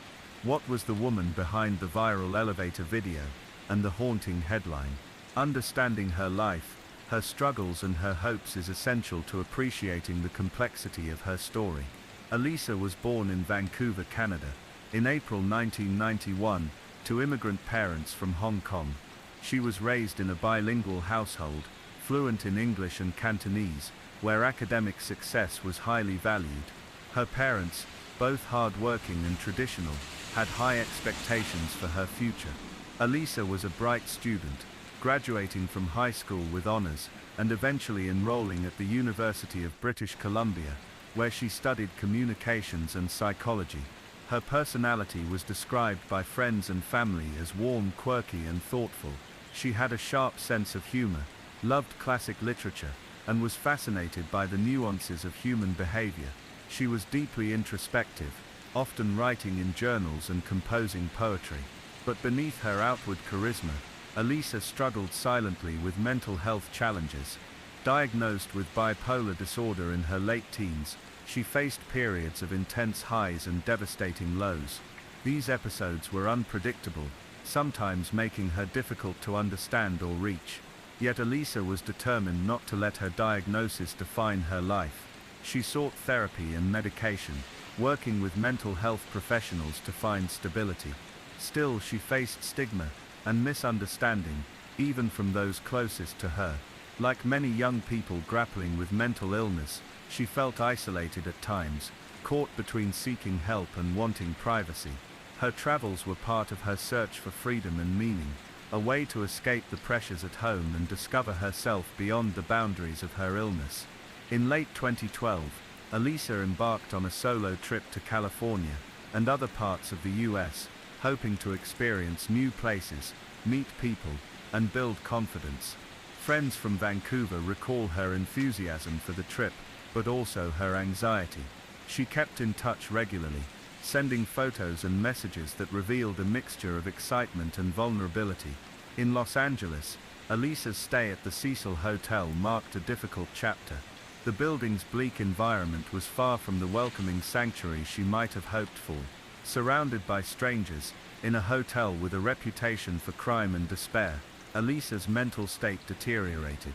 What was the woman behind the viral elevator video, and the haunting headline? Understanding her life, her struggles and her hopes is essential to appreciating the complexity of her story. Elisa was born in Vancouver, Canada, in April 1991, to immigrant parents from Hong Kong. She was raised in a bilingual household, fluent in English and Cantonese, where academic success was highly valued. Her parents, both hard-working and traditional, had high expectations for her future. Elisa was a bright student, graduating from high school with honors, and eventually enrolling at the University of British Columbia, where she studied communications and psychology. Her personality was described by friends and family as warm, quirky, and thoughtful. She had a sharp sense of humor, loved classic literature, and was fascinated by the nuances of human behavior. She was deeply introspective, often writing in journals and composing poetry. But beneath her outward charisma, Elisa struggled silently with mental health challenges. Diagnosed with bipolar disorder in her late teens, she faced periods of intense highs and devastating lows. These episodes were unpredictable, sometimes making her difficult to understand or reach. Yet Elisa was determined not to let her diagnosis define her life. She sought therapy and medication, working with mental health professionals to find stability. Still, she faced stigma and misunderstanding, even from those closest to her. Like many young people grappling with mental illness, she felt isolated at times, caught between seeking help and wanting privacy. Her travels were part of her search for freedom and meaning, a way to escape the pressures at home and discover herself beyond the boundaries of her illness. In late 2012, Elisa embarked on a solo trip to California and other parts of the US, hoping to experience new places, meet people, and build confidence. Friends from Vancouver recall her enthusiasm for the trip, but also her anxiety. She kept in touch regularly, sending photos and messages that revealed a mixture of excitement and vulnerability. In Los Angeles, Elisa's stay at the Cecil Hotel marked a difficult chapter. The building's bleak environment was far from the welcoming sanctuary she might have hoped for. Surrounded by strangers, in a hotel with a reputation for crime and despair, Elisa's mental state deteriorated.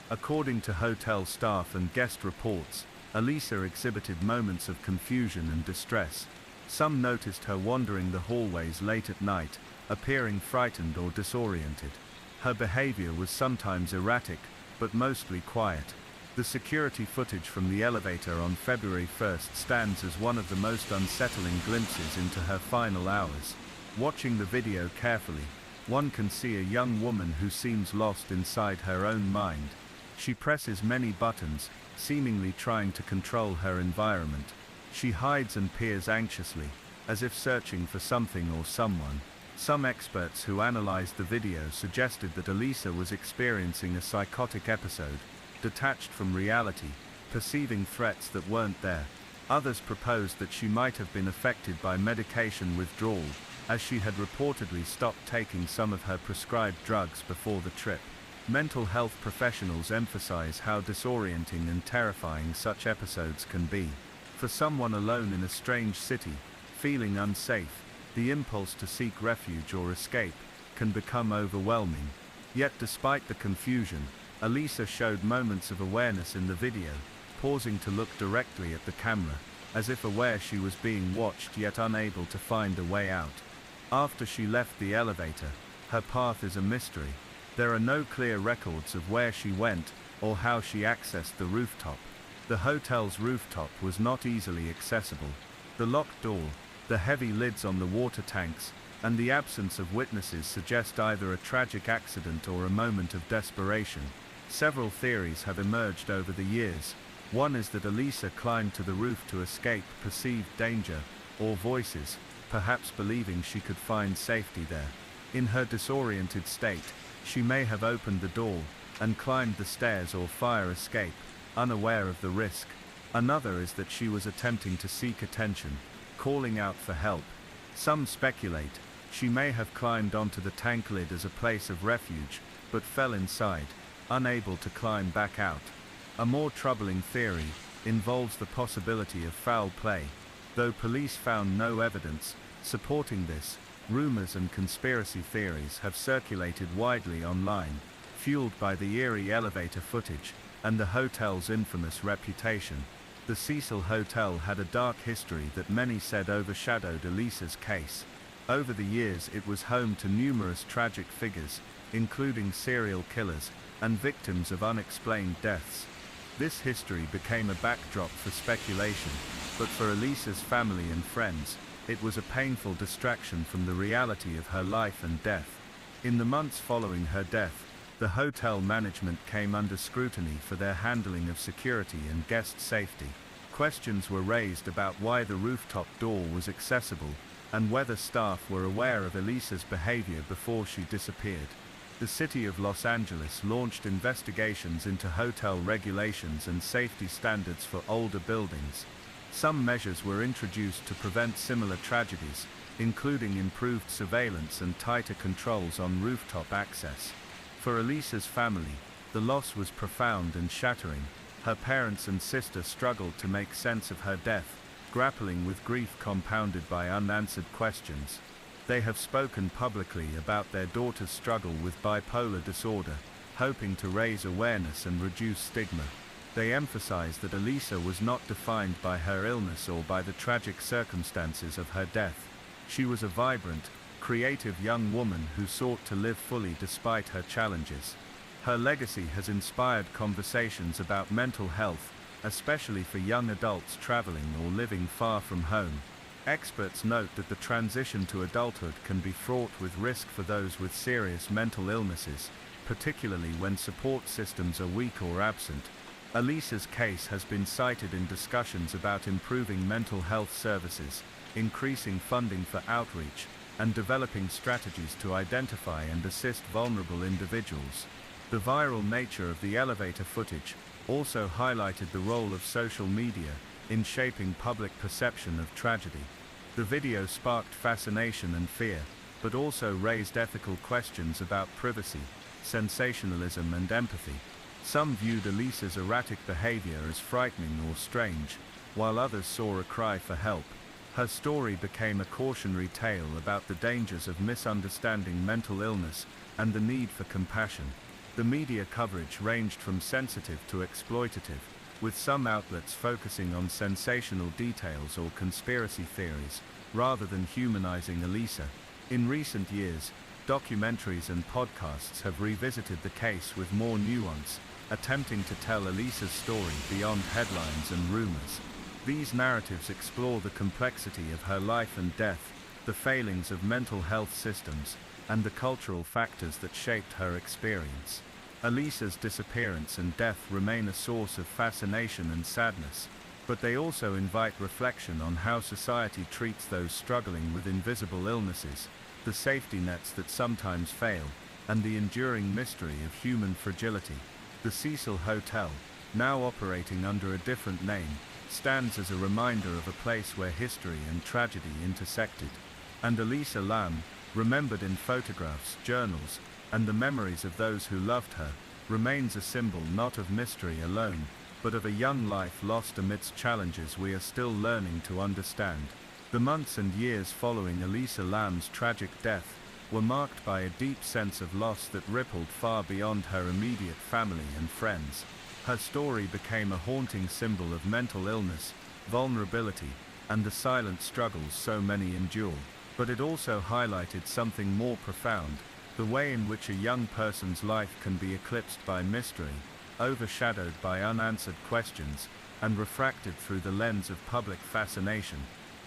According to hotel staff and guest reports, Elisa exhibited moments of confusion and distress. Some noticed her wandering the hallways late at night, appearing frightened or disoriented. Her behavior was sometimes erratic, but mostly quiet. The security footage from the elevator on February 1st stands as one of the most unsettling glimpses into her final hours. Watching the video carefully, one can see a young woman who seems lost inside her own mind. She presses many buttons, seemingly trying to control her environment. She hides and peers anxiously, as if searching for something or someone. Some experts who analyzed the video suggested that Elisa was experiencing a psychotic episode, detached from reality, perceiving threats that weren't there. Others proposed that she might have been affected by medication withdrawal, as she had reportedly stopped taking some of her prescribed drugs before the trip. Mental health professionals emphasize how disorienting and terrifying such episodes can be. For someone alone in a strange city, feeling unsafe, the impulse to seek refuge or escape can become overwhelming. Yet despite the confusion, Elisa showed moments of awareness in the video, pausing to look directly at the camera, as if aware she was being watched yet unable to find a way out. After she left the elevator, her path is a mystery. There are no clear records of where she went or how she accessed the rooftop. The hotel's rooftop was not easily accessible. The locked door, the heavy lids on the water tanks, and the absence of witnesses suggest either a tragic accident or a moment of desperation. Several theories have emerged over the years. One is that Elisa climbed to the roof to escape perceived danger or voices, perhaps believing she could find safety there. In her disoriented state, she may have opened the door and climbed the stairs or fire escape, unaware of the risk. Another is that she was attempting to seek attention, calling out for help. Some speculate she may have climbed onto the tank lid as a place of refuge, but fell inside, unable to climb back out. A more troubling theory involves the possibility of foul play. Though police found no evidence supporting this, rumors and conspiracy theories have circulated widely online, fueled by the eerie elevator footage and the hotel's infamous reputation. The Cecil Hotel had a dark history that many said overshadowed Elisa's case. Over the years it was home to numerous tragic figures, including serial killers and victims of unexplained deaths. This history became a backdrop for speculation, but for Elisa's family and friends, it was a painful distraction from the reality of her life and death. In the months following her death, the hotel management came under scrutiny for their handling of security and guest safety. Questions were raised about why the rooftop door was accessible and whether staff were aware of Elisa's behavior before she disappeared. The city of Los Angeles launched investigations into hotel regulations and safety standards for older buildings. Some measures were introduced to prevent similar tragedies, including improved surveillance and tighter controls on rooftop access. For Elisa's family, the loss was profound and shattering. Her parents and sister struggled to make sense of her death, grappling with grief compounded by unanswered questions. They have spoken publicly about their daughter's struggle with bipolar disorder, hoping to raise awareness and reduce stigma. They emphasize that Elisa was not defined by her illness or by the tragic circumstances of her death. She was a vibrant, creative young woman who sought to live fully despite her challenges. Her legacy has inspired conversations about mental health, especially for young adults traveling or living far from home. Experts note that the transition to adulthood can be fraught with risk for those with serious mental illnesses, particularly when support systems are weak or absent. Elisa's case has been cited in discussions about improving mental health services, increasing funding for outreach, and developing strategies to identify and assist vulnerable individuals. The viral nature of the elevator footage also highlighted the role of social media in shaping public perception of tragedy. The video sparked fascination and fear, but also raised ethical questions about privacy, sensationalism, and empathy. Some viewed Elisa's erratic behavior as frightening or strange, while others saw a cry for help. Her story became a cautionary tale about the dangers of misunderstanding mental illness and the need for compassion. The media coverage ranged from sensitive to exploitative, with some outlets focusing on sensational details or conspiracy theories, rather than humanizing Elisa. In recent years, documentaries and podcasts have revisited the case with more nuance, attempting to tell Elisa's story beyond headlines and rumors. These narratives explore the complexity of her life and death, the failings of mental health systems, and the cultural factors that shaped her experience. Elisa's disappearance and death remain a source of fascination and sadness, but they also invite reflection on how society treats those struggling with invisible illnesses, the safety nets that sometimes fail, and the enduring mystery of human fragility. The Cecil Hotel, now operating under a different name, stands as a reminder of a place where history and tragedy intersected. And Elisa Lam, remembered in photographs, journals, and the memories of those who loved her, remains a symbol not of mystery alone, but of a young life lost amidst challenges we are still learning to understand. The months and years following Elisa Lam's tragic death were marked by a deep sense of loss that rippled far beyond her immediate family and friends. Her story became a haunting symbol of mental illness, vulnerability, and the silent struggles so many endure. But it also highlighted something more profound: The way in which a young person's life can be eclipsed by mystery, overshadowed by unanswered questions, and refracted through the lens of public fascination.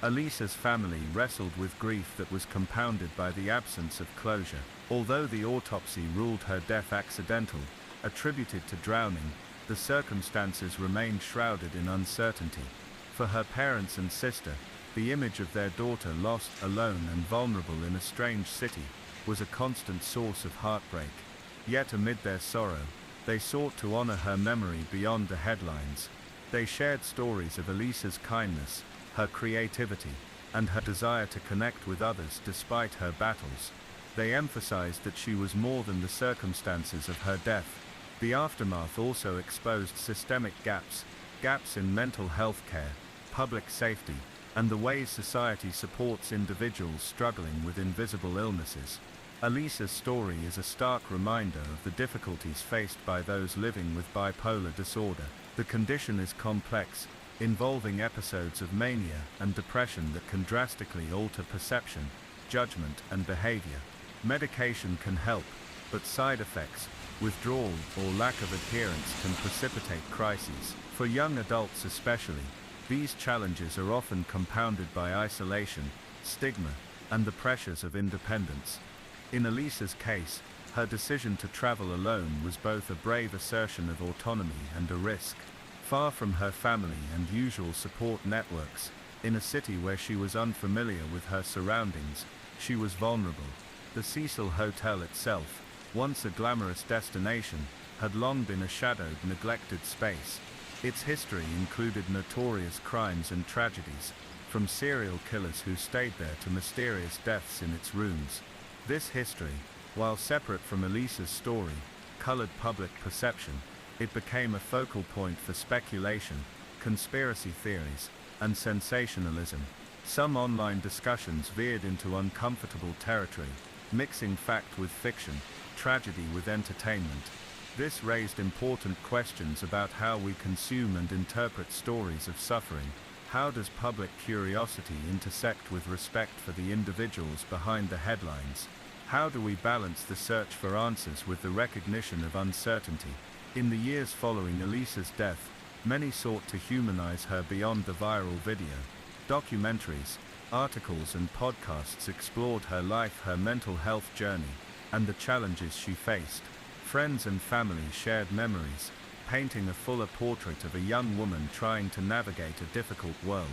Elisa's family wrestled with grief that was compounded by the absence of closure. Although the autopsy ruled her death accidental, attributed to drowning, the circumstances remained shrouded in uncertainty. For her parents and sister, the image of their daughter lost, alone and vulnerable in a strange city, was a constant source of heartbreak. Yet amid their sorrow, they sought to honor her memory beyond the headlines. They shared stories of Elisa's kindness, her creativity, and her desire to connect with others despite her battles. They emphasized that she was more than the circumstances of her death. The aftermath also exposed systemic gaps in mental health care, public safety, and the ways society supports individuals struggling with invisible illnesses. Elisa's story is a stark reminder of the difficulties faced by those living with bipolar disorder. The condition is complex, involving episodes of mania and depression that can drastically alter perception, judgment, and behavior. Medication can help, but side effects, withdrawal, or lack of adherence can precipitate crises. For young adults especially, these challenges are often compounded by isolation, stigma, and the pressures of independence. In Elisa's case, her decision to travel alone was both a brave assertion of autonomy and a risk. Far from her family and usual support networks, in a city where she was unfamiliar with her surroundings, she was vulnerable. The Cecil Hotel itself, once a glamorous destination, had long been a shadowed, neglected space. Its history included notorious crimes and tragedies, from serial killers who stayed there to mysterious deaths in its rooms. This history, while separate from Elisa's story, colored public perception. It became a focal point for speculation, conspiracy theories, and sensationalism. Some online discussions veered into uncomfortable territory, mixing fact with fiction, tragedy with entertainment. This raised important questions about how we consume and interpret stories of suffering. How does public curiosity intersect with respect for the individuals behind the headlines? How do we balance the search for answers with the recognition of uncertainty? In the years following Elisa's death, many sought to humanize her beyond the viral video. Documentaries, articles, and podcasts explored her life, her mental health journey, and the challenges she faced. Friends and family shared memories, painting a fuller portrait of a young woman trying to navigate a difficult world.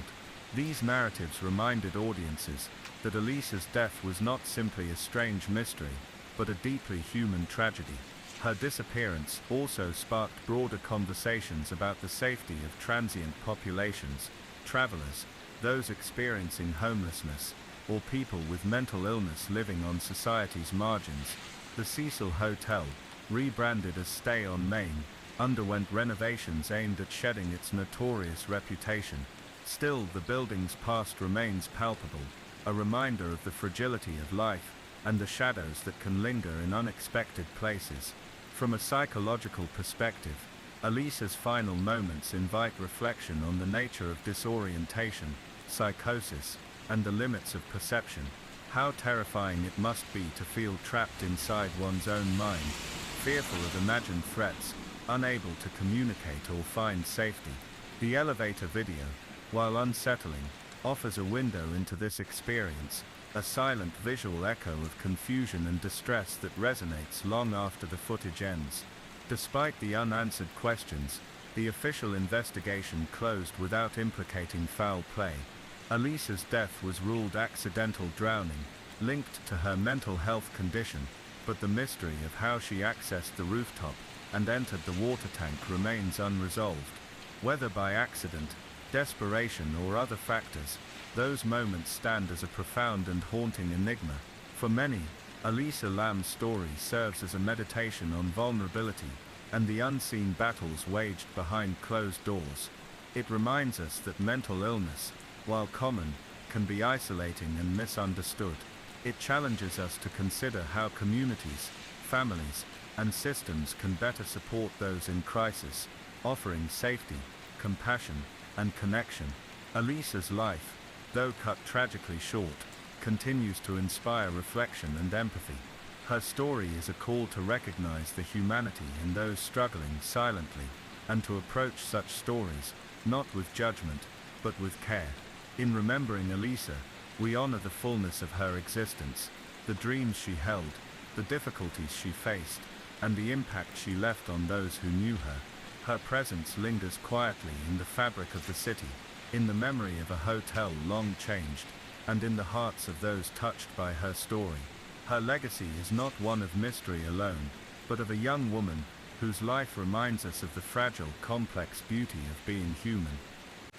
These narratives reminded audiences that Elisa's death was not simply a strange mystery, but a deeply human tragedy. Her disappearance also sparked broader conversations about the safety of transient populations, travelers, those experiencing homelessness, or people with mental illness living on society's margins. The Cecil Hotel, rebranded as Stay on Main, underwent renovations aimed at shedding its notorious reputation. Still, the building's past remains palpable, a reminder of the fragility of life and the shadows that can linger in unexpected places. From a psychological perspective, Elisa's final moments invite reflection on the nature of disorientation, psychosis, and the limits of perception. How terrifying it must be to feel trapped inside one's own mind, fearful of imagined threats, unable to communicate or find safety. The elevator video, while unsettling, offers a window into this experience, a silent visual echo of confusion and distress that resonates long after the footage ends. Despite the unanswered questions, the official investigation closed without implicating foul play. Elisa's death was ruled accidental drowning, linked to her mental health condition, but the mystery of how she accessed the rooftop and entered the water tank remains unresolved. Whether by accident, desperation, or other factors, those moments stand as a profound and haunting enigma. For many, Elisa Lam's story serves as a meditation on vulnerability and the unseen battles waged behind closed doors. It reminds us that mental illness, while common, can be isolating and misunderstood. It challenges us to consider how communities, families, and systems can better support those in crisis, offering safety, compassion, and connection. Elisa's life, though cut tragically short, continues to inspire reflection and empathy. Her story is a call to recognize the humanity in those struggling silently, and to approach such stories, not with judgment, but with care. In remembering Elisa, we honor the fullness of her existence, the dreams she held, the difficulties she faced, and the impact she left on those who knew her. Her presence lingers quietly in the fabric of the city, in the memory of a hotel long changed, and in the hearts of those touched by her story. Her legacy is not one of mystery alone, but of a young woman whose life reminds us of the fragile, complex beauty of being human.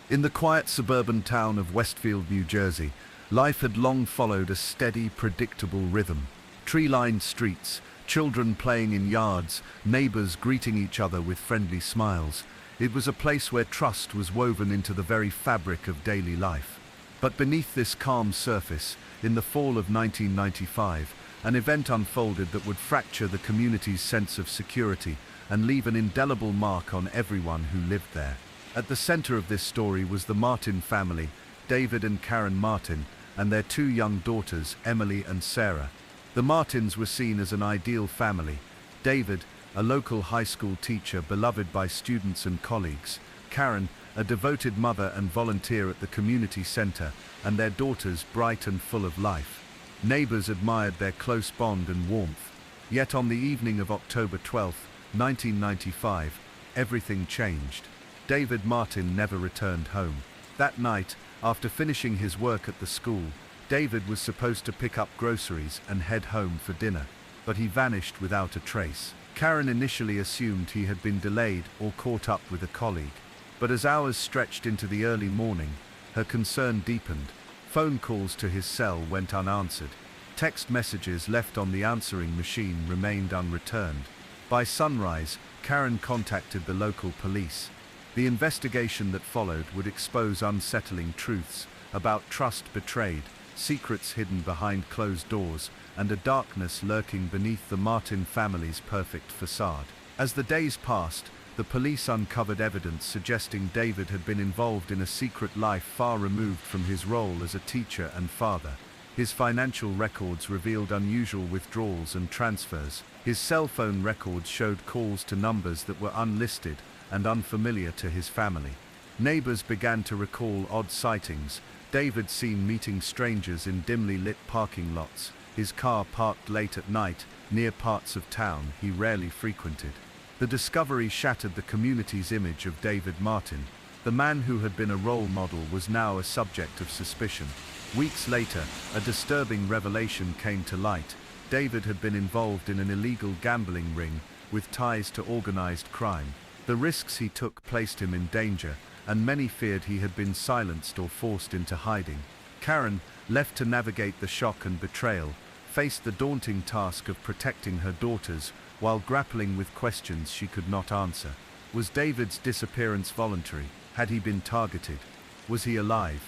In the quiet suburban town of Westfield, New Jersey, life had long followed a steady, predictable rhythm. Tree-lined streets, children playing in yards, neighbors greeting each other with friendly smiles. It was a place where trust was woven into the very fabric of daily life. But beneath this calm surface, in the fall of 1995, an event unfolded that would fracture the community's sense of security and leave an indelible mark on everyone who lived there. At the center of this story was the Martin family, David and Karen Martin, and their two young daughters, Emily and Sarah. The Martins were seen as an ideal family. David, a local high school teacher beloved by students and colleagues, Karen, a devoted mother and volunteer at the community center, and their daughters bright and full of life. Neighbors admired their close bond and warmth. Yet on the evening of October 12, 1995, everything changed. David Martin never returned home. That night, after finishing his work at the school, David was supposed to pick up groceries and head home for dinner, but he vanished without a trace. Karen initially assumed he had been delayed or caught up with a colleague, but as hours stretched into the early morning, her concern deepened. Phone calls to his cell went unanswered. Text messages left on the answering machine remained unreturned. By sunrise, Karen contacted the local police. The investigation that followed would expose unsettling truths about trust betrayed, secrets hidden behind closed doors, and a darkness lurking beneath the Martin family's perfect facade. As the days passed, the police uncovered evidence suggesting David had been involved in a secret life far removed from his role as a teacher and father. His financial records revealed unusual withdrawals and transfers. His cell phone records showed calls to numbers that were unlisted and unfamiliar to his family. Neighbors began to recall odd sightings. David seen meeting strangers in dimly lit parking lots, his car parked late at night, near parts of town he rarely frequented. The discovery shattered the community's image of David Martin. The man who had been a role model was now a subject of suspicion. Weeks later, a disturbing revelation came to light. David had been involved in an illegal gambling ring with ties to organized crime. The risks he took placed him in danger, and many feared he had been silenced or forced into hiding. Karen, left to navigate the shock and betrayal, faced the daunting task of protecting her daughters while grappling with questions she could not answer. Was David's disappearance voluntary? Had he been targeted? Was he alive?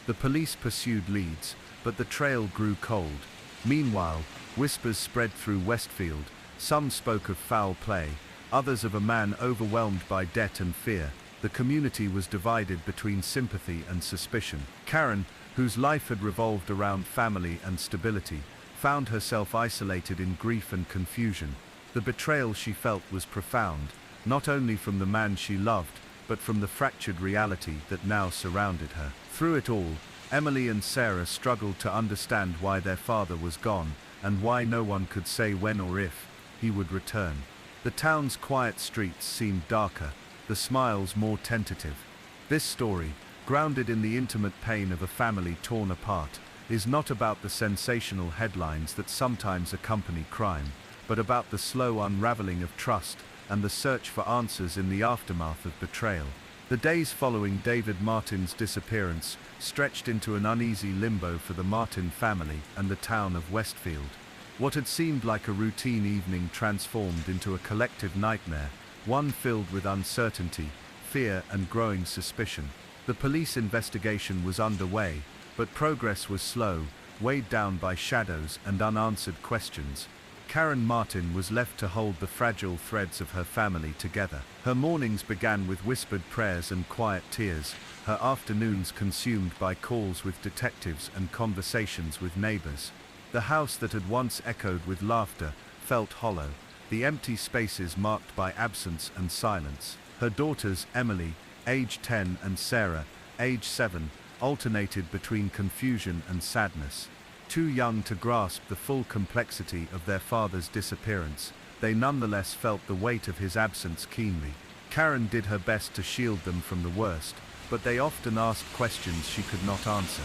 The police pursued leads, but the trail grew cold. Meanwhile, whispers spread through Westfield. Some spoke of foul play, others of a man overwhelmed by debt and fear. The community was divided between sympathy and suspicion. Karen, whose life had revolved around family and stability, found herself isolated in grief and confusion. The betrayal she felt was profound, not only from the man she loved, but from the fractured reality that now surrounded her. Through it all, Emily and Sarah struggled to understand why their father was gone, and why no one could say when or if he would return. The town's quiet streets seemed darker, the smiles more tentative. This story, grounded in the intimate pain of a family torn apart, is not about the sensational headlines that sometimes accompany crime, but about the slow unraveling of trust and the search for answers in the aftermath of betrayal. The days following David Martin's disappearance stretched into an uneasy limbo for the Martin family and the town of Westfield. What had seemed like a routine evening transformed into a collective nightmare, one filled with uncertainty, fear, and growing suspicion. The police investigation was underway, but progress was slow, weighed down by shadows and unanswered questions. Karen Martin was left to hold the fragile threads of her family together. Her mornings began with whispered prayers and quiet tears, her afternoons consumed by calls with detectives and conversations with neighbors. The house that had once echoed with laughter felt hollow, the empty spaces marked by absence and silence. Her daughters, Emily, age 10, and Sarah, age 7, alternated between confusion and sadness. Too young to grasp the full complexity of their father's disappearance, they nonetheless felt the weight of his absence keenly. Karen did her best to shield them from the worst, but they often asked questions she could not answer.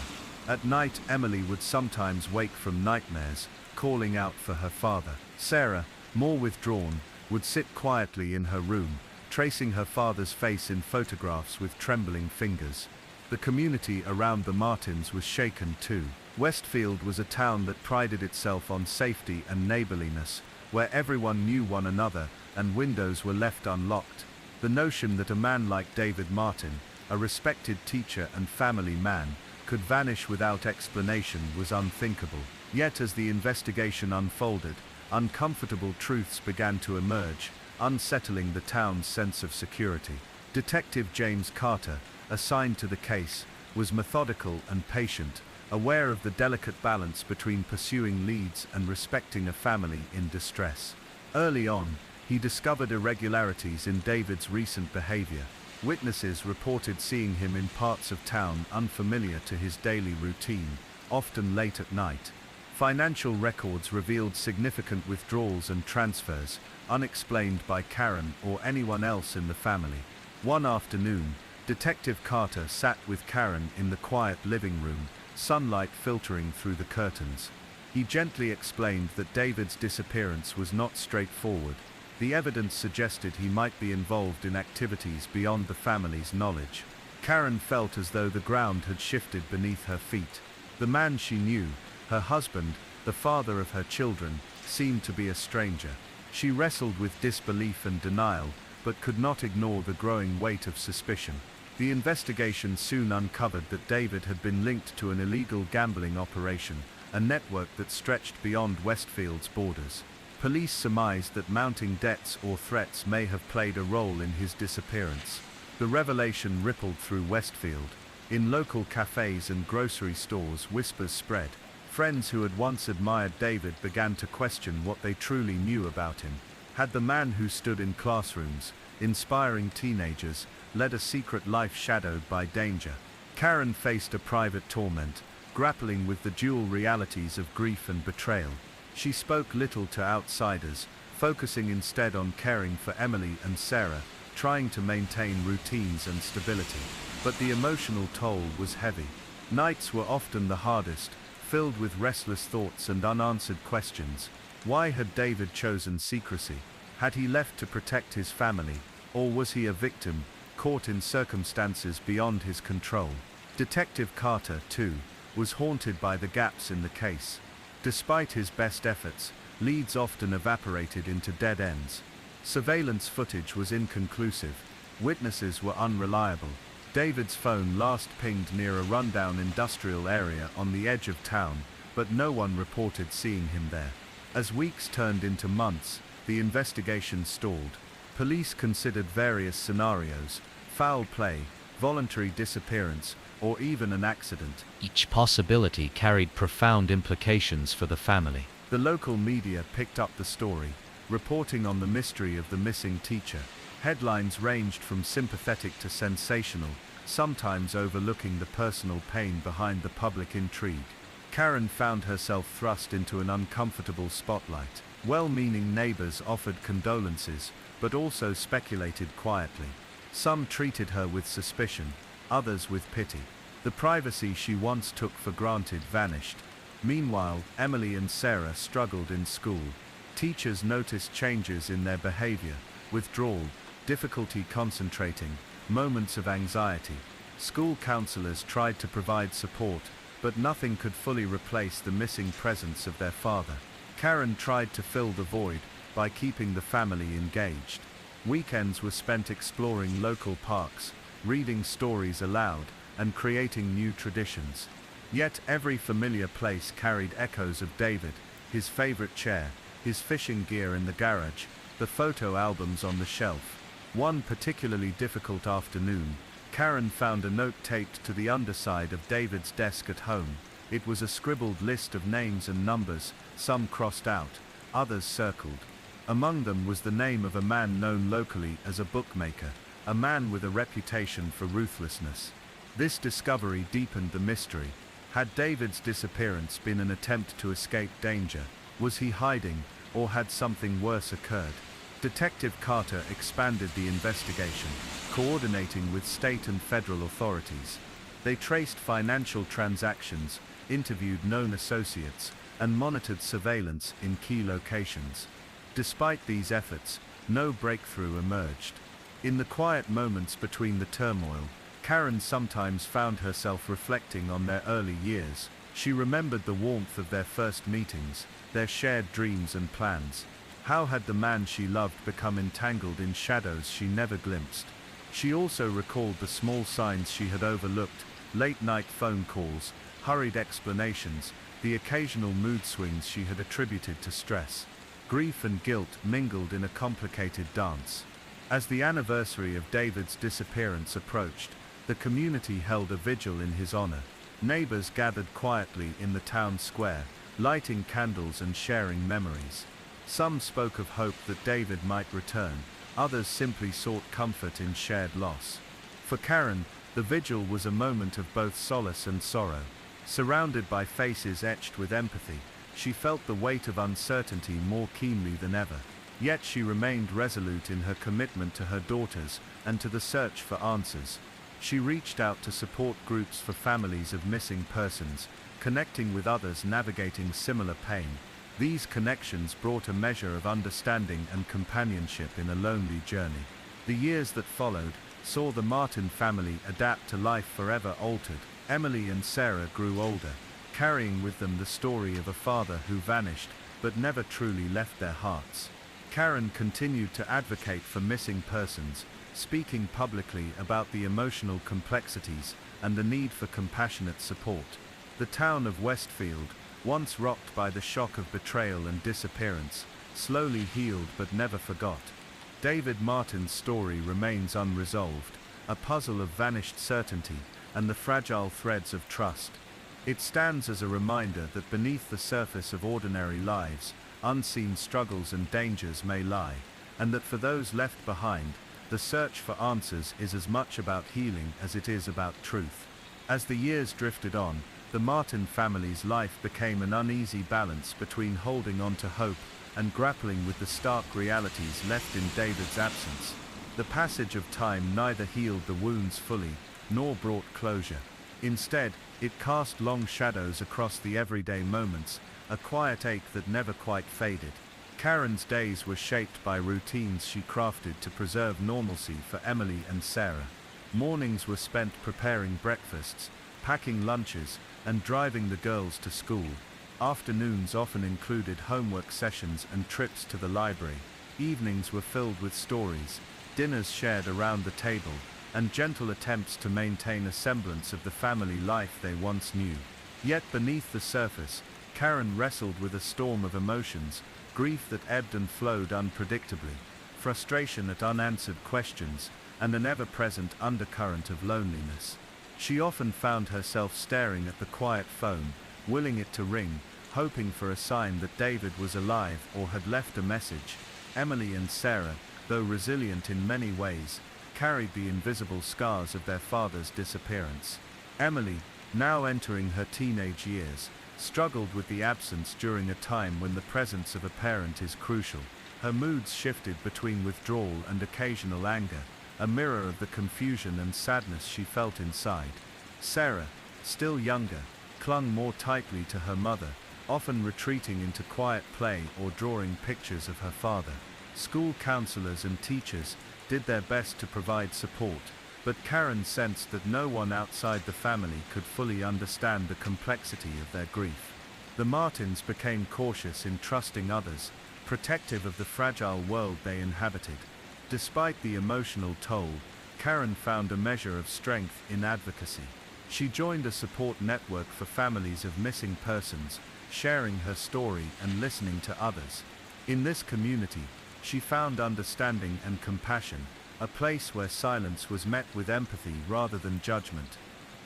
At night, Emily would sometimes wake from nightmares, calling out for her father. Sarah, more withdrawn, would sit quietly in her room, tracing her father's face in photographs with trembling fingers. The community around the Martins was shaken too. Westfield was a town that prided itself on safety and neighborliness, where everyone knew one another and windows were left unlocked. The notion that a man like David Martin, a respected teacher and family man, could vanish without explanation was unthinkable. Yet as the investigation unfolded, uncomfortable truths began to emerge, unsettling the town's sense of security. Detective James Carter, assigned to the case, was methodical and patient, aware of the delicate balance between pursuing leads and respecting a family in distress. Early on, he discovered irregularities in David's recent behavior. Witnesses reported seeing him in parts of town unfamiliar to his daily routine, often late at night. Financial records revealed significant withdrawals and transfers, unexplained by Karen or anyone else in the family. One afternoon, Detective Carter sat with Karen in the quiet living room, sunlight filtering through the curtains. He gently explained that David's disappearance was not straightforward. The evidence suggested he might be involved in activities beyond the family's knowledge. Karen felt as though the ground had shifted beneath her feet. The man she knew, her husband, the father of her children, seemed to be a stranger. She wrestled with disbelief and denial, but could not ignore the growing weight of suspicion. The investigation soon uncovered that David had been linked to an illegal gambling operation, a network that stretched beyond Westfield's borders. Police surmised that mounting debts or threats may have played a role in his disappearance. The revelation rippled through Westfield. In local cafes and grocery stores, whispers spread. Friends who had once admired David began to question what they truly knew about him. Had the man who stood in classrooms, inspiring teenagers, led a secret life shadowed by danger? Karen faced a private torment, grappling with the dual realities of grief and betrayal. She spoke little to outsiders, focusing instead on caring for Emily and Sarah, trying to maintain routines and stability. But the emotional toll was heavy. Nights were often the hardest, filled with restless thoughts and unanswered questions. Why had David chosen secrecy? Had he left to protect his family, or was he a victim, caught in circumstances beyond his control? Detective Carter, too, was haunted by the gaps in the case. Despite his best efforts, leads often evaporated into dead ends. Surveillance footage was inconclusive. Witnesses were unreliable. David's phone last pinged near a rundown industrial area on the edge of town, but no one reported seeing him there. As weeks turned into months, the investigation stalled. Police considered various scenarios: foul play, voluntary disappearance, or even an accident. Each possibility carried profound implications for the family. The local media picked up the story, reporting on the mystery of the missing teacher. Headlines ranged from sympathetic to sensational, sometimes overlooking the personal pain behind the public intrigue. Karen found herself thrust into an uncomfortable spotlight. Well-meaning neighbors offered condolences, but also speculated quietly. Some treated her with suspicion, others with pity. The privacy she once took for granted vanished. Meanwhile, Emily and Sarah struggled in school. Teachers noticed changes in their behavior: withdrawal, difficulty concentrating, moments of anxiety. School counselors tried to provide support, but nothing could fully replace the missing presence of their father. Karen tried to fill the void by keeping the family engaged. Weekends were spent exploring local parks, reading stories aloud, and creating new traditions. Yet every familiar place carried echoes of David: his favorite chair, his fishing gear in the garage, the photo albums on the shelf. One particularly difficult afternoon, Karen found a note taped to the underside of David's desk at home. It was a scribbled list of names and numbers, some crossed out, others circled. Among them was the name of a man known locally as a bookmaker, a man with a reputation for ruthlessness. This discovery deepened the mystery. Had David's disappearance been an attempt to escape danger? Was he hiding, or had something worse occurred? Detective Carter expanded the investigation, coordinating with state and federal authorities. They traced financial transactions, interviewed known associates, and monitored surveillance in key locations. Despite these efforts, no breakthrough emerged. In the quiet moments between the turmoil, Karen sometimes found herself reflecting on their early years. She remembered the warmth of their first meetings, their shared dreams and plans. How had the man she loved become entangled in shadows she never glimpsed? She also recalled the small signs she had overlooked, late-night phone calls, hurried explanations, the occasional mood swings she had attributed to stress. Grief and guilt mingled in a complicated dance. As the anniversary of David's disappearance approached, the community held a vigil in his honor. Neighbors gathered quietly in the town square, lighting candles and sharing memories. Some spoke of hope that David might return, others simply sought comfort in shared loss. For Karen, the vigil was a moment of both solace and sorrow. Surrounded by faces etched with empathy, she felt the weight of uncertainty more keenly than ever. Yet she remained resolute in her commitment to her daughters and to the search for answers. She reached out to support groups for families of missing persons, connecting with others navigating similar pain. These connections brought a measure of understanding and companionship in a lonely journey. The years that followed saw the Martin family adapt to life forever altered. Emily and Sarah grew older, carrying with them the story of a father who vanished but never truly left their hearts. Karen continued to advocate for missing persons, speaking publicly about the emotional complexities and the need for compassionate support. The town of Westfield, once rocked by the shock of betrayal and disappearance, slowly healed but never forgot. David Martin's story remains unresolved, a puzzle of vanished certainty and the fragile threads of trust. It stands as a reminder that beneath the surface of ordinary lives, unseen struggles and dangers may lie, and that for those left behind, the search for answers is as much about healing as it is about truth. As the years drifted on, the Martin family's life became an uneasy balance between holding on to hope and grappling with the stark realities left in David's absence. The passage of time neither healed the wounds fully, nor brought closure. Instead, it cast long shadows across the everyday moments, a quiet ache that never quite faded. Karen's days were shaped by routines she crafted to preserve normalcy for Emily and Sarah. Mornings were spent preparing breakfasts, packing lunches, and driving the girls to school. Afternoons often included homework sessions and trips to the library. Evenings were filled with stories, dinners shared around the table, and gentle attempts to maintain a semblance of the family life they once knew. Yet beneath the surface, Karen wrestled with a storm of emotions, grief that ebbed and flowed unpredictably, frustration at unanswered questions, and an ever-present undercurrent of loneliness. She often found herself staring at the quiet phone, willing it to ring, hoping for a sign that David was alive or had left a message. Emily and Sarah, though resilient in many ways, carried the invisible scars of their father's disappearance. Emily, now entering her teenage years, struggled with the absence during a time when the presence of a parent is crucial. Her moods shifted between withdrawal and occasional anger, a mirror of the confusion and sadness she felt inside. Sarah, still younger, clung more tightly to her mother, often retreating into quiet play or drawing pictures of her father. School counselors and teachers did their best to provide support, but Karen sensed that no one outside the family could fully understand the complexity of their grief. The Martins became cautious in trusting others, protective of the fragile world they inhabited. Despite the emotional toll, Karen found a measure of strength in advocacy. She joined a support network for families of missing persons, sharing her story and listening to others. In this community, she found understanding and compassion, a place where silence was met with empathy rather than judgment.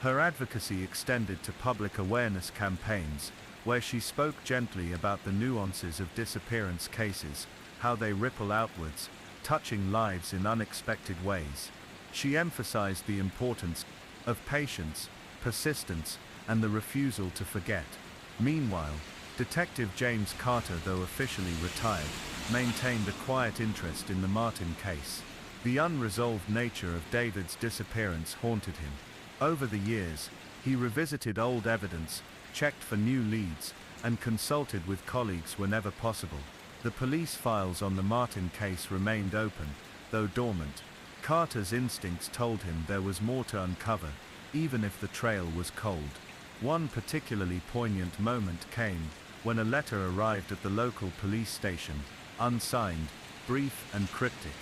Her advocacy extended to public awareness campaigns, where she spoke gently about the nuances of disappearance cases, how they ripple outwards, touching lives in unexpected ways. She emphasized the importance of patience, persistence, and the refusal to forget. Meanwhile, Detective James Carter, though officially retired, maintained a quiet interest in the Martin case. The unresolved nature of David's disappearance haunted him. Over the years, he revisited old evidence, checked for new leads, and consulted with colleagues whenever possible. The police files on the Martin case remained open, though dormant. Carter's instincts told him there was more to uncover, even if the trail was cold. One particularly poignant moment came when a letter arrived at the local police station, unsigned, brief and cryptic.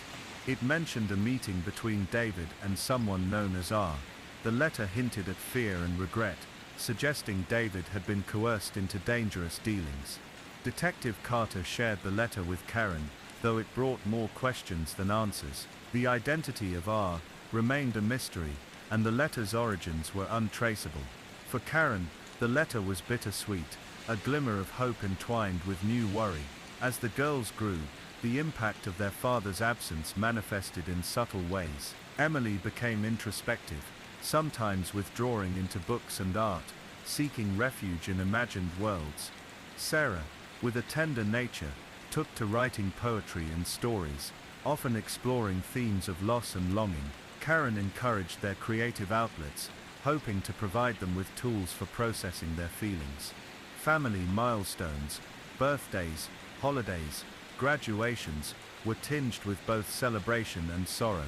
It mentioned a meeting between David and someone known as R. The letter hinted at fear and regret, suggesting David had been coerced into dangerous dealings. Detective Carter shared the letter with Karen, though it brought more questions than answers. The identity of R. remained a mystery, and the letter's origins were untraceable. For Karen, the letter was bittersweet, a glimmer of hope entwined with new worry. As the girls grew, the impact of their father's absence manifested in subtle ways. Emily became introspective, sometimes withdrawing into books and art, seeking refuge in imagined worlds. Sarah, with a tender nature, took to writing poetry and stories, often exploring themes of loss and longing. Karen encouraged their creative outlets, hoping to provide them with tools for processing their feelings. Family milestones, birthdays, holidays, graduations, were tinged with both celebration and sorrow.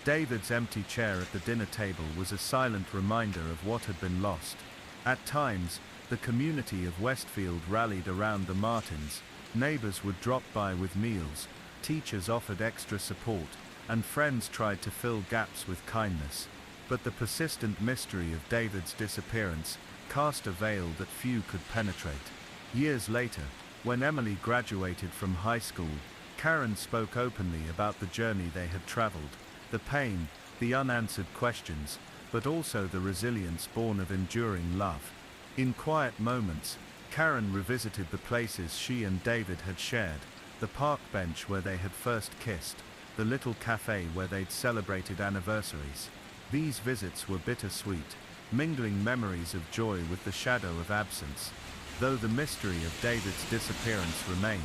David's empty chair at the dinner table was a silent reminder of what had been lost. At times, the community of Westfield rallied around the Martins. Neighbors would drop by with meals, teachers offered extra support, and friends tried to fill gaps with kindness. But the persistent mystery of David's disappearance cast a veil that few could penetrate. Years later, when Emily graduated from high school, Karen spoke openly about the journey they had traveled, the pain, the unanswered questions, but also the resilience born of enduring love. In quiet moments, Karen revisited the places she and David had shared, the park bench where they had first kissed, the little cafe where they'd celebrated anniversaries. These visits were bittersweet, mingling memories of joy with the shadow of absence. Though the mystery of David's disappearance remained,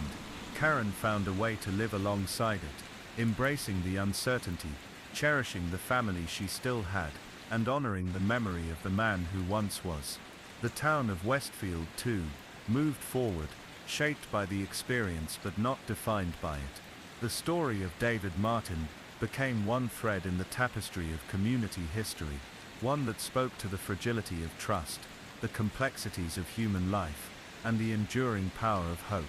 Karen found a way to live alongside it, embracing the uncertainty, cherishing the family she still had, and honoring the memory of the man who once was. The town of Westfield, too, moved forward, shaped by the experience but not defined by it. The story of David Martin became one thread in the tapestry of community history, one that spoke to the fragility of trust, the complexities of human life, and the enduring power of hope.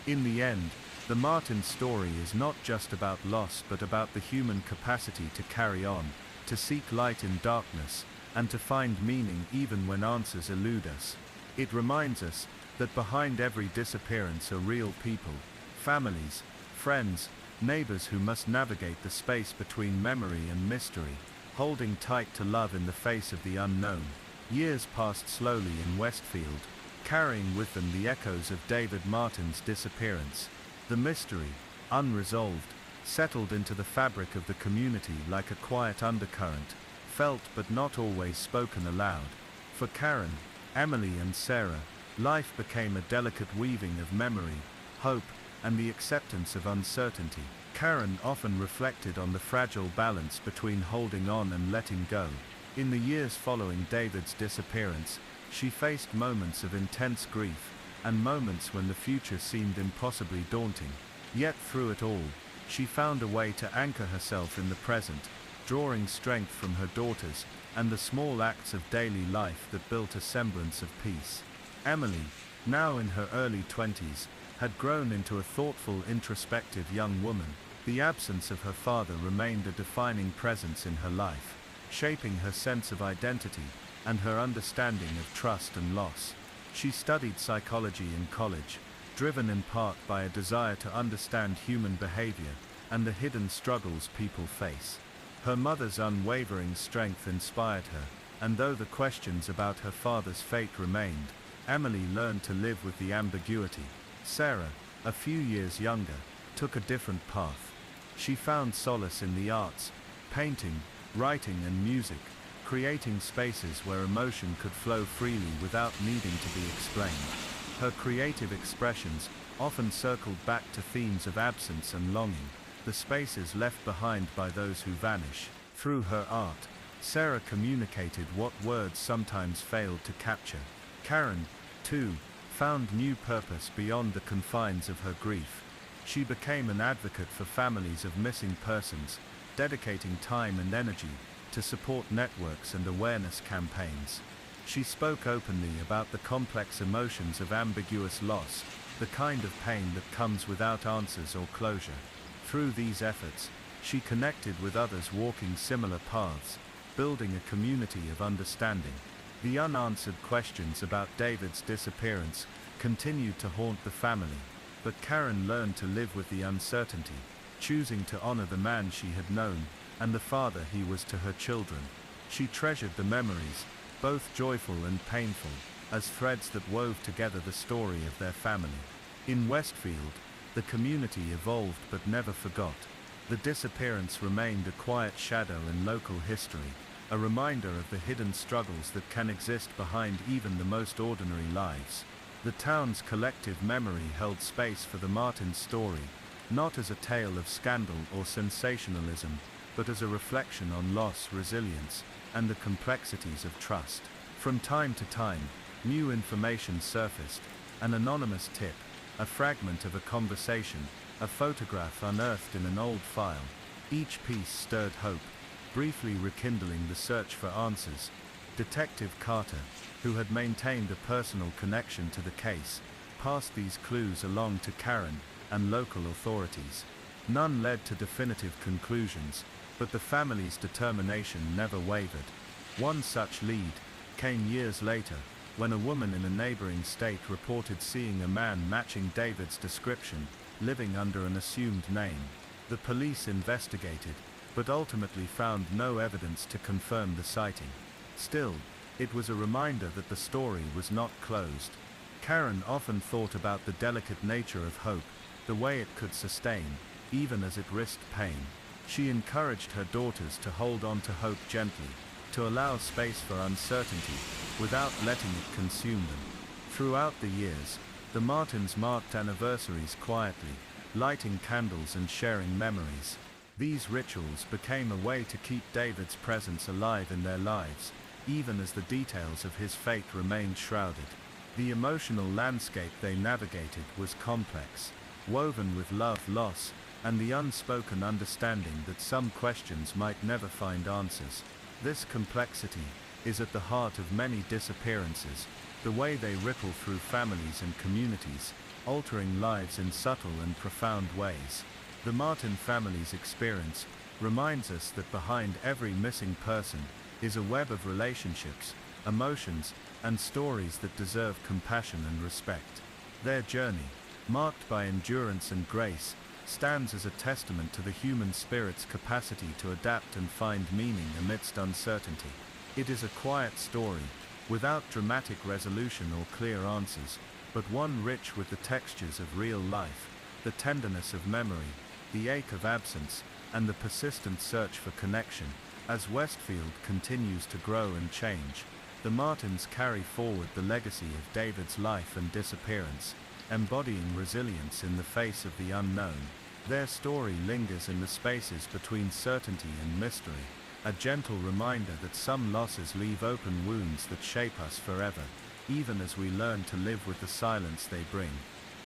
In the end, the Martin story is not just about loss but about the human capacity to carry on, to seek light in darkness, and to find meaning even when answers elude us. It reminds us that behind every disappearance are real people, families, friends, neighbors who must navigate the space between memory and mystery, holding tight to love in the face of the unknown. Years passed slowly in Westfield, carrying with them the echoes of David Martin's disappearance. The mystery, unresolved, settled into the fabric of the community like a quiet undercurrent, felt but not always spoken aloud. For Karen, Emily and Sarah, life became a delicate weaving of memory, hope, and the acceptance of uncertainty. Karen often reflected on the fragile balance between holding on and letting go. In the years following David's disappearance, she faced moments of intense grief, and moments when the future seemed impossibly daunting. Yet through it all, she found a way to anchor herself in the present, drawing strength from her daughters, and the small acts of daily life that built a semblance of peace. Emily, now in her early 20s, had grown into a thoughtful, introspective young woman. The absence of her father remained a defining presence in her life, shaping her sense of identity and her understanding of trust and loss. She studied psychology in college, driven in part by a desire to understand human behavior and the hidden struggles people face. Her mother's unwavering strength inspired her, and though the questions about her father's fate remained, Emily learned to live with the ambiguity. Sarah, a few years younger, took a different path. She found solace in the arts, painting, writing and music, creating spaces where emotion could flow freely without needing to be explained. Her creative expressions often circled back to themes of absence and longing, the spaces left behind by those who vanish. Through her art, Sarah communicated what words sometimes failed to capture. Karen, too, found new purpose beyond the confines of her grief. She became an advocate for families of missing persons, dedicating time and energy to support networks and awareness campaigns. She spoke openly about the complex emotions of ambiguous loss, the kind of pain that comes without answers or closure. Through these efforts, she connected with others walking similar paths, building a community of understanding. The unanswered questions about David's disappearance continued to haunt the family, but Karen learned to live with the uncertainty, choosing to honor the man she had known and the father he was to her children. She treasured the memories, both joyful and painful, as threads that wove together the story of their family. In Westfield, the community evolved but never forgot. The disappearance remained a quiet shadow in local history, a reminder of the hidden struggles that can exist behind even the most ordinary lives. The town's collective memory held space for the Martins story, not as a tale of scandal or sensationalism, but as a reflection on loss, resilience, and the complexities of trust. From time to time, new information surfaced, an anonymous tip, a fragment of a conversation, a photograph unearthed in an old file. Each piece stirred hope, briefly rekindling the search for answers. Detective Carter, who had maintained a personal connection to the case, passed these clues along to Karen and local authorities. None led to definitive conclusions, but the family's determination never wavered. One such lead came years later, when a woman in a neighboring state reported seeing a man matching David's description, living under an assumed name. The police investigated, but ultimately found no evidence to confirm the sighting. Still, it was a reminder that the story was not closed. Karen often thought about the delicate nature of hope, the way it could sustain, even as it risked pain. She encouraged her daughters to hold on to hope gently, to allow space for uncertainty, without letting it consume them. Throughout the years, the Martins marked anniversaries quietly, lighting candles and sharing memories. These rituals became a way to keep David's presence alive in their lives, even as the details of his fate remained shrouded. The emotional landscape they navigated was complex, woven with love, loss, and the unspoken understanding that some questions might never find answers. This complexity is at the heart of many disappearances, the way they ripple through families and communities, altering lives in subtle and profound ways. The Martin family's experience reminds us that behind every missing person is a web of relationships, emotions, and stories that deserve compassion and respect. Their journey, marked by endurance and grace, stands as a testament to the human spirit's capacity to adapt and find meaning amidst uncertainty. It is a quiet story, without dramatic resolution or clear answers, but one rich with the textures of real life, the tenderness of memory, the ache of absence, and the persistent search for connection. As Westfield continues to grow and change, the Martins carry forward the legacy of David's life and disappearance, embodying resilience in the face of the unknown. Their story lingers in the spaces between certainty and mystery, a gentle reminder that some losses leave open wounds that shape us forever, even as we learn to live with the silence they bring.